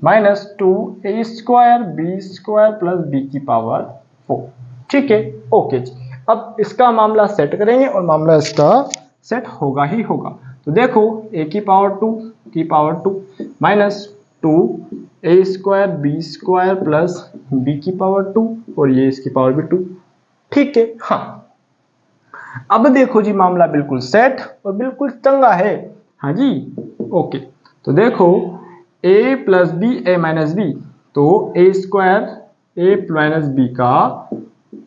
minus 2a² b² plus b की पावर 4। ठीक है, ओके जी। अब इसका मामला सेट करेंगे, और मामला इसका सेट होगा ही होगा। तो देखो, a की power 2 minus 2a² b² plus b की पावर 2, और ये इसकी पावर भी 2। ठीक है, हाँ, अब देखो जी, मामला बिल्कुल सेट और बिल्कुल चंगा है। हाँ जी, ओके, तो देखो, a plus B A minus b, तो a² माइनस बी का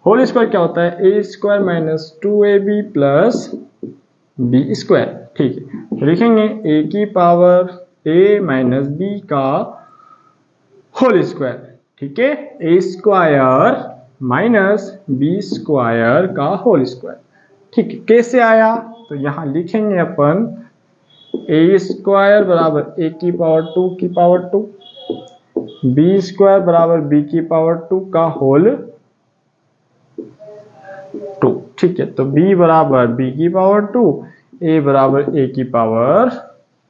होल स्क्वायर क्या होता है, a² minus 2ab plus b²। ठीक है, तो लिखेंगे a की पावर a माइनस b का होल स्क्वायर। ठीक है, a² माइनस b² का होल स्क्वायर। ठीक है, कैसे आया, तो यहां लिखेंगे अपन a² बराबर a की पावर 2 की पावर 2, b² बराबर b की पावर 2 का होल 2। ठीक है, तो b बराबर b की पावर 2, a बराबर a की पावर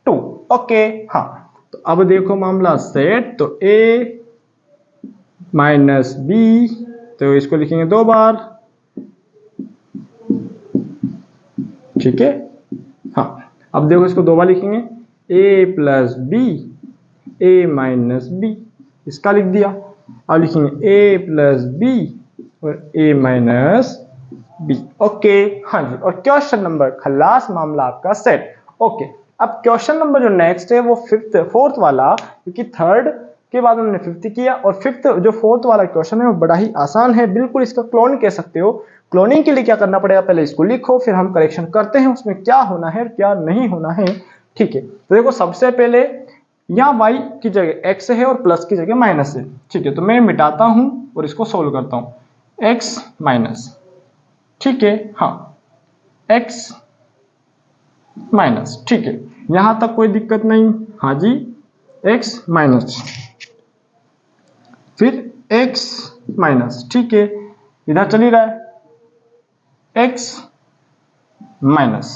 2। ओके, हाँ, तो अब देखो मामला सेट। तो a माइनस b, तो इसको लिखेंगे 2 बार। ठीक है, हाँ, अब देखो इसको 2 बार लिखेंगे, a plus b, a minus b, इसका लिख दिया। अब लिखेंगे a प्लस बी और a माइनस बी। ओके, हाँ जी, और क्वेश्चन नंबर खलास, मामला आपका सेट। ओके, अब क्वेश्चन नंबर जो नेक्स्ट है वो फोर्थ वाला, क्योंकि थर्ड के बाद हमने फिफ्थ किया, और फिफ्थ जो फोर्थ वाला क्वेश्चन है वो बड़ा ही आसान है, बिल्कुल इसका क्लोन कह सकते हो। क्लोनिंग के लिए क्या करना पड़ेगा, पहले इसको लिखो, फिर हम करेक्शन करते हैं उसमें क्या होना है क्या नहीं होना है। ठीक है, तो देखो, सबसे पहले यहाँ y की जगह x है और प्लस की जगह माइनस है। ठीक है, तो मैं मिटाता हूं और इसको सोल्व करता हूं, x माइनस। ठीक है, हाँ, x माइनस। ठीक है, यहां तक कोई दिक्कत नहीं। हाँ जी, x माइनस, फिर x माइनस। ठीक है, इधर चल ही रहा है, x माइनस,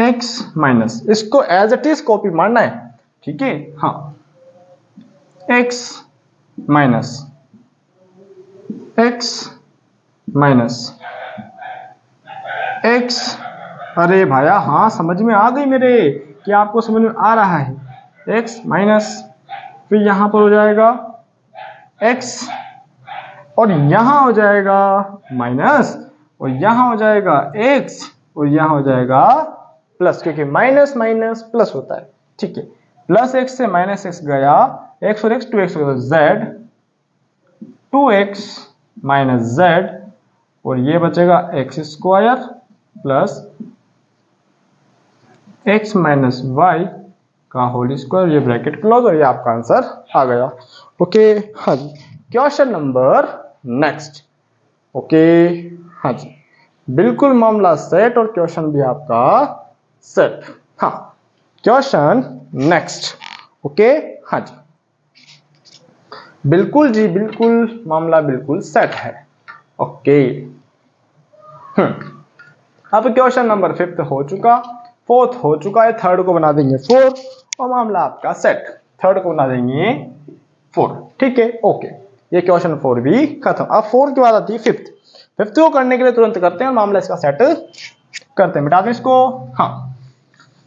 x माइनस, इसको एज इट इज कॉपी मारना है। ठीक है, हाँ, x minus, x minus, x, अरे भाया, हाँ, समझ में आ गई मेरे, कि आपको समझ में आ रहा है, x माइनस, फिर यहां पर हो जाएगा x, और यहां हो जाएगा माइनस, और यहां हो जाएगा x, और यहां हो जाएगा प्लस, क्योंकि माइनस माइनस प्लस होता है। ठीक है, प्लस x से माइनस x गया, x और x 2x हो गया, z 2x माइनस z, और ये बचेगा x² plus x minus y का होल स्क्वायर, ये ब्रैकेट क्लोज, और ये आपका आंसर आ गया। ओके, हाँ जी, क्वेश्चन नंबर नेक्स्ट। ओके, हाँ जी, बिल्कुल मामला सेट और क्वेश्चन भी आपका सेट। हाँ, क्वेश्चन नेक्स्ट। ओके, हाँ जी, बिल्कुल जी, बिल्कुल मामला बिल्कुल सेट है। ओके, अब क्वेश्चन नंबर 5 हो चुका, 4th हो चुका है, 3rd को बना देंगे 4 और मामला आपका सेट। 3rd को बना देंगे 4, ठीक है, ओके। ये क्वेश्चन 4 भी खत्म। अब 4 के बाद आती है 5th। 5th को करने के लिए तुरंत करते हैं और मामला इसका सेट करते हैं। मिटा दें इसको, हाँ,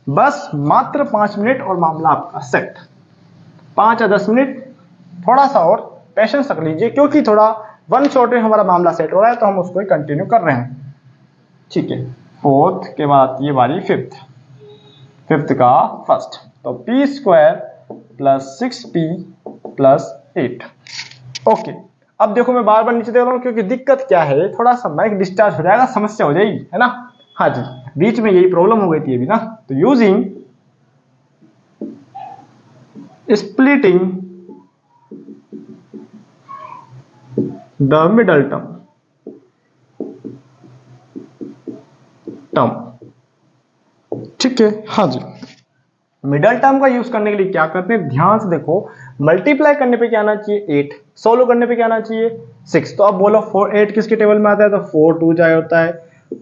बस मात्र 5 मिनट और मामला आपका सेट। 5 या 10 मिनट, थोड़ा सा और पेशेंस रख लीजिए, क्योंकि थोड़ा वन शॉट में हमारा मामला सेट हो रहा है तो हम उसको कंटिन्यू कर रहे हैं, ठीक है। 4th के बाद आती है बारी 5th। 5th का फर्स्ट, तो P square plus 6p plus 8, okay. अब देखो मैं बार बार नीचे देख रहा हूँ, क्योंकि दिक्कत क्या है, थोड़ा सा माइक डिस्चार्ज हो जाएगा, समस्या हो जाएगी, है ना। हाँ जी, बीच में यही प्रॉब्लम हो गई थी अभी ना। तो using splitting the middle term, ठीक है। हाँ जी, मिडल टर्म का यूज करने के लिए क्या करते हैं, ध्यान से देखो। मल्टीप्लाई करने पे क्या आना चाहिए 8, सोल्व करने पे क्या आना चाहिए 6। तो अब बोलो 4 8 किसके टेबल में आता है, तो 4 2 जा होता है,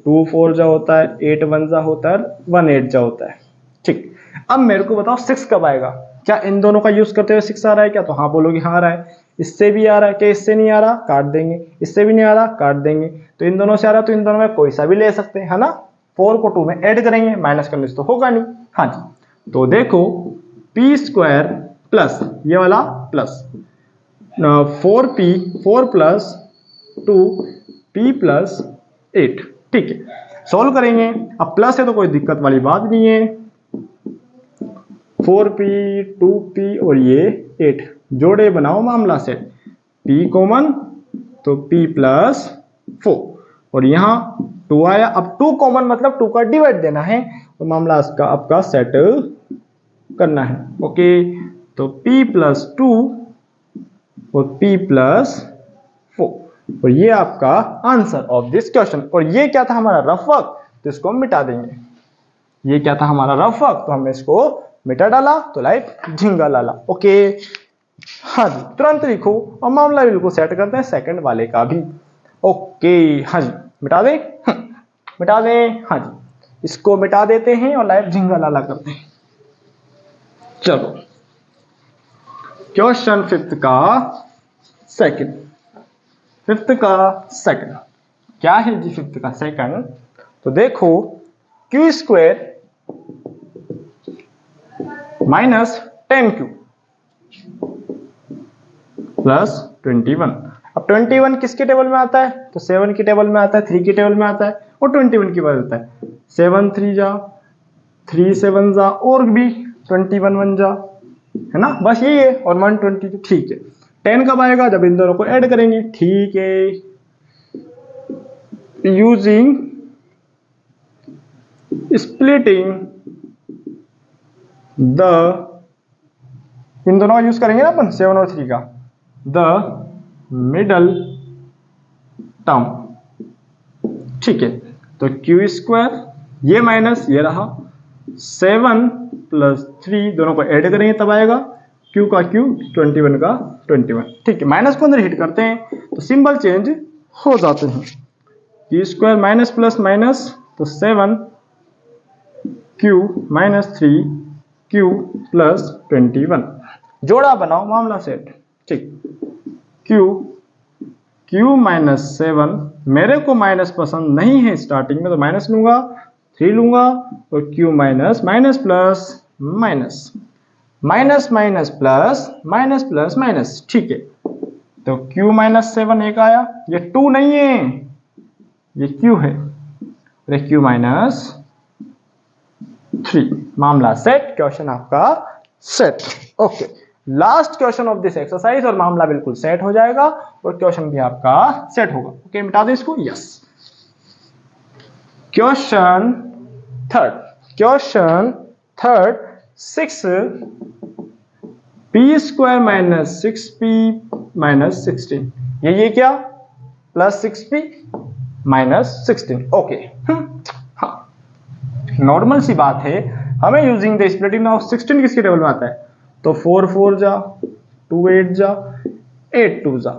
2 4 जा होता है, 8 1 जा होता है, 1 8 जा होता है, ठीक। अब मेरे को बताओ 6 कब आएगा, क्या इन दोनों का यूज करते हुए 6 आ रहा है क्या, तो हाँ बोलोगे हाँ आ रहा है। इससे भी आ रहा है क्या, इससे नहीं आ रहा, काट देंगे। इससे भी नहीं आ रहा, काट देंगे। तो इन दोनों से आ रहा, तो इन दोनों में कोई सा भी ले सकते हैं, है ना। 4 को 2 में ऐड करेंगे, माइनस करने से तो होगा नहीं। हाँ जी, तो देखो पी स्क्वायर प्लस ये वाला plus 4p 4 plus 2p plus 8, ठीक है। सॉल्व करेंगे, अब प्लस है तो कोई दिक्कत वाली बात नहीं है। 4p 2p और ये 8 जोड़े बनाओ, मामला सेट। p कॉमन तो p प्लस 4 और यहाँ 2 आया। अब 2 कॉमन मतलब 2 का डिवाइड देना है, तो मामला इसका आपका सेट करना है, ओके। तो p प्लस 2 और p प्लस 4 और ये आपका आंसर ऑफ दिस क्वेश्चन। और ये क्या था हमारा रफ वर्क, तो इसको हम मिटा देंगे। ये क्या था हमारा रफ वर्क, तो हमने इसको मिटा डाला, तो लाइफ झिंगा लाला, ओके। हाँ जी, तुरंत लिखो और मामला बिल्कुल सेट करते हैं सेकंड वाले का भी, ओके। हाँ जी, मिटा दें, मिटा दें, हाँ जी, इसको मिटा देते हैं और लाइफ झिंगा लाला करते हैं। चलो क्वेश्चन 5th का सेकंड, 5th का सेकंड क्या है जी 5th का सेकंड, तो देखो Q square minus 10q plus 21। अब 21 किसके टेबल में आता है, तो 7 की टेबल में आता है, 3 की टेबल में आता है और 21 की बात आता है। 7 3 जा, 3 7 जा और भी 21 1 जा, है ना, बस यही है। और 122, ठीक है। 10 कब आएगा, जब इन दोनों को ऐड करेंगे, ठीक है। यूजिंग स्प्लिटिंग द, इन दोनों का यूज करेंगे ना अपन 7 और 3 का, द मिडल टर्म, ठीक है। तो क्यू स्क्वायर ये माइनस ये रहा, 7 प्लस 3 दोनों को ऐड करेंगे तब आएगा q का q 21 का 21, ठीक है। माइनस को अंदर हिट करते हैं तो सिंबल चेंज हो जाते हैं। Q square minus plus minus, तो 7 q माइनस 3 q प्लस 21, जोड़ा बनाओ, मामला सेट, ठीक। q माइनस 7, मेरे को माइनस पसंद नहीं है स्टार्टिंग में, तो माइनस लूंगा, 3 लूंगा, और q minus minus plus minus, minus minus plus minus plus minus, ठीक है। तो q माइनस 7 एक आया, ये 2 नहीं है, ये q है, और q माइनस 3, मामला सेट, क्वेश्चन आपका set, okay. Last question of this exercise और मामला बिल्कुल सेट हो जाएगा और क्वेश्चन भी आपका सेट होगा, ओके। मिटा दो इसको, yes. Question third 6 p square minus 6p minus 16, ये क्या, प्लस 6p माइनस 16, ओके। हाँ, नॉर्मल सी बात है, हमें यूजिंग द स्प्लिटिंग ऑफ 16 किसके टेबल में आता है, तो 4 4 जा, 2 8 जा, 8 2 जा।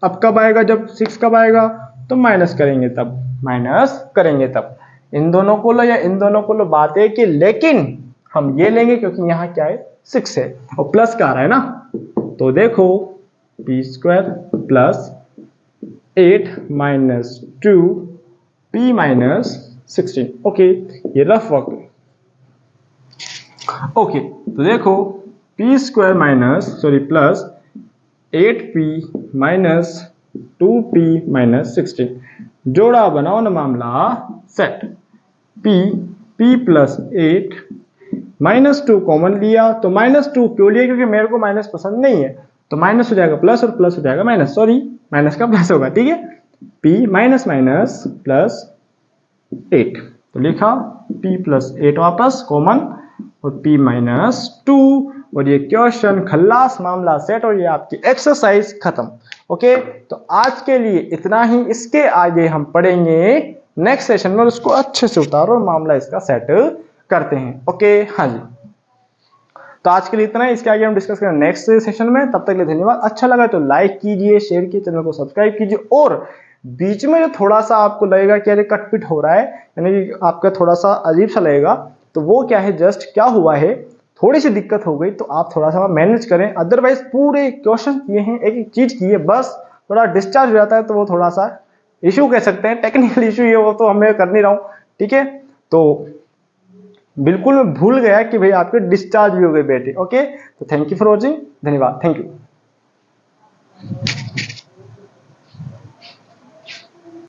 अब कब आएगा, जब 6 कब आएगा, तो माइनस करेंगे तब, माइनस करेंगे तब। इन दोनों को लो या इन दोनों को लो, बात है कि लेकिन हम ये लेंगे क्योंकि यहाँ क्या है 6 है और प्लस का आ रहा है ना, तो देखो p square plus 8 minus 2 p minus 16। Okay, ये रफ वर्क है। ओके, तो देखो p square plus 8p minus 2p minus 16, जोड़ा बनाओ ना मामला set. p plus 8 minus 2 common लिया, तो माइनस 2 क्यों लिया, क्योंकि मेरे को माइनस पसंद नहीं है, तो माइनस हो जाएगा प्लस और प्लस हो जाएगा माइनस, सॉरी माइनस का प्लस होगा, ठीक है। p माइनस माइनस प्लस 8, तो लिखा p प्लस 8 वापस कॉमन और p माइनस 2, और ये क्वेश्चन खल्लास मामला सेट, और ये आपकी एक्सरसाइज खत्म। ओके, तो आज के लिए इतना ही, इसके आगे हम पढ़ेंगे नेक्स्ट सेशन में, उसको अच्छे से उतारो और मामला इसका सेट करते हैं। ओके, हाँ जी, तो आज के लिए इतना ही, इसके आगे हम डिस्कस करेंगे नेक्स्ट सेशन में। तब तक के लिए धन्यवाद। अच्छा लगा तो लाइक कीजिए, शेयर कीजिए, चैनल को सब्सक्राइब कीजिए, और बीच में जो थोड़ा सा आपको लगेगा कि अरे कटपिट हो रहा है, यानी कि आपका थोड़ा सा अजीब सा लगेगा, तो वो क्या है, जस्ट क्या हुआ है, थोड़ी सी दिक्कत हो गई, तो आप थोड़ा सा मैनेज करें। अदरवाइज पूरे क्वेश्चन किए हैं, एक एक चीज की है, बस थोड़ा डिस्चार्ज हो जाता है, तो वो थोड़ा सा इशू कह सकते हैं, टेक्निकल इशू है, वो तो हमें कर नहीं रहा हूं, ठीक है। तो बिल्कुल मैं भूल गया कि भाई आपके डिस्चार्ज भी हो गए बेटे। ओके, तो थैंक यू फॉर वॉचिंग, धन्यवाद, थैंक यू।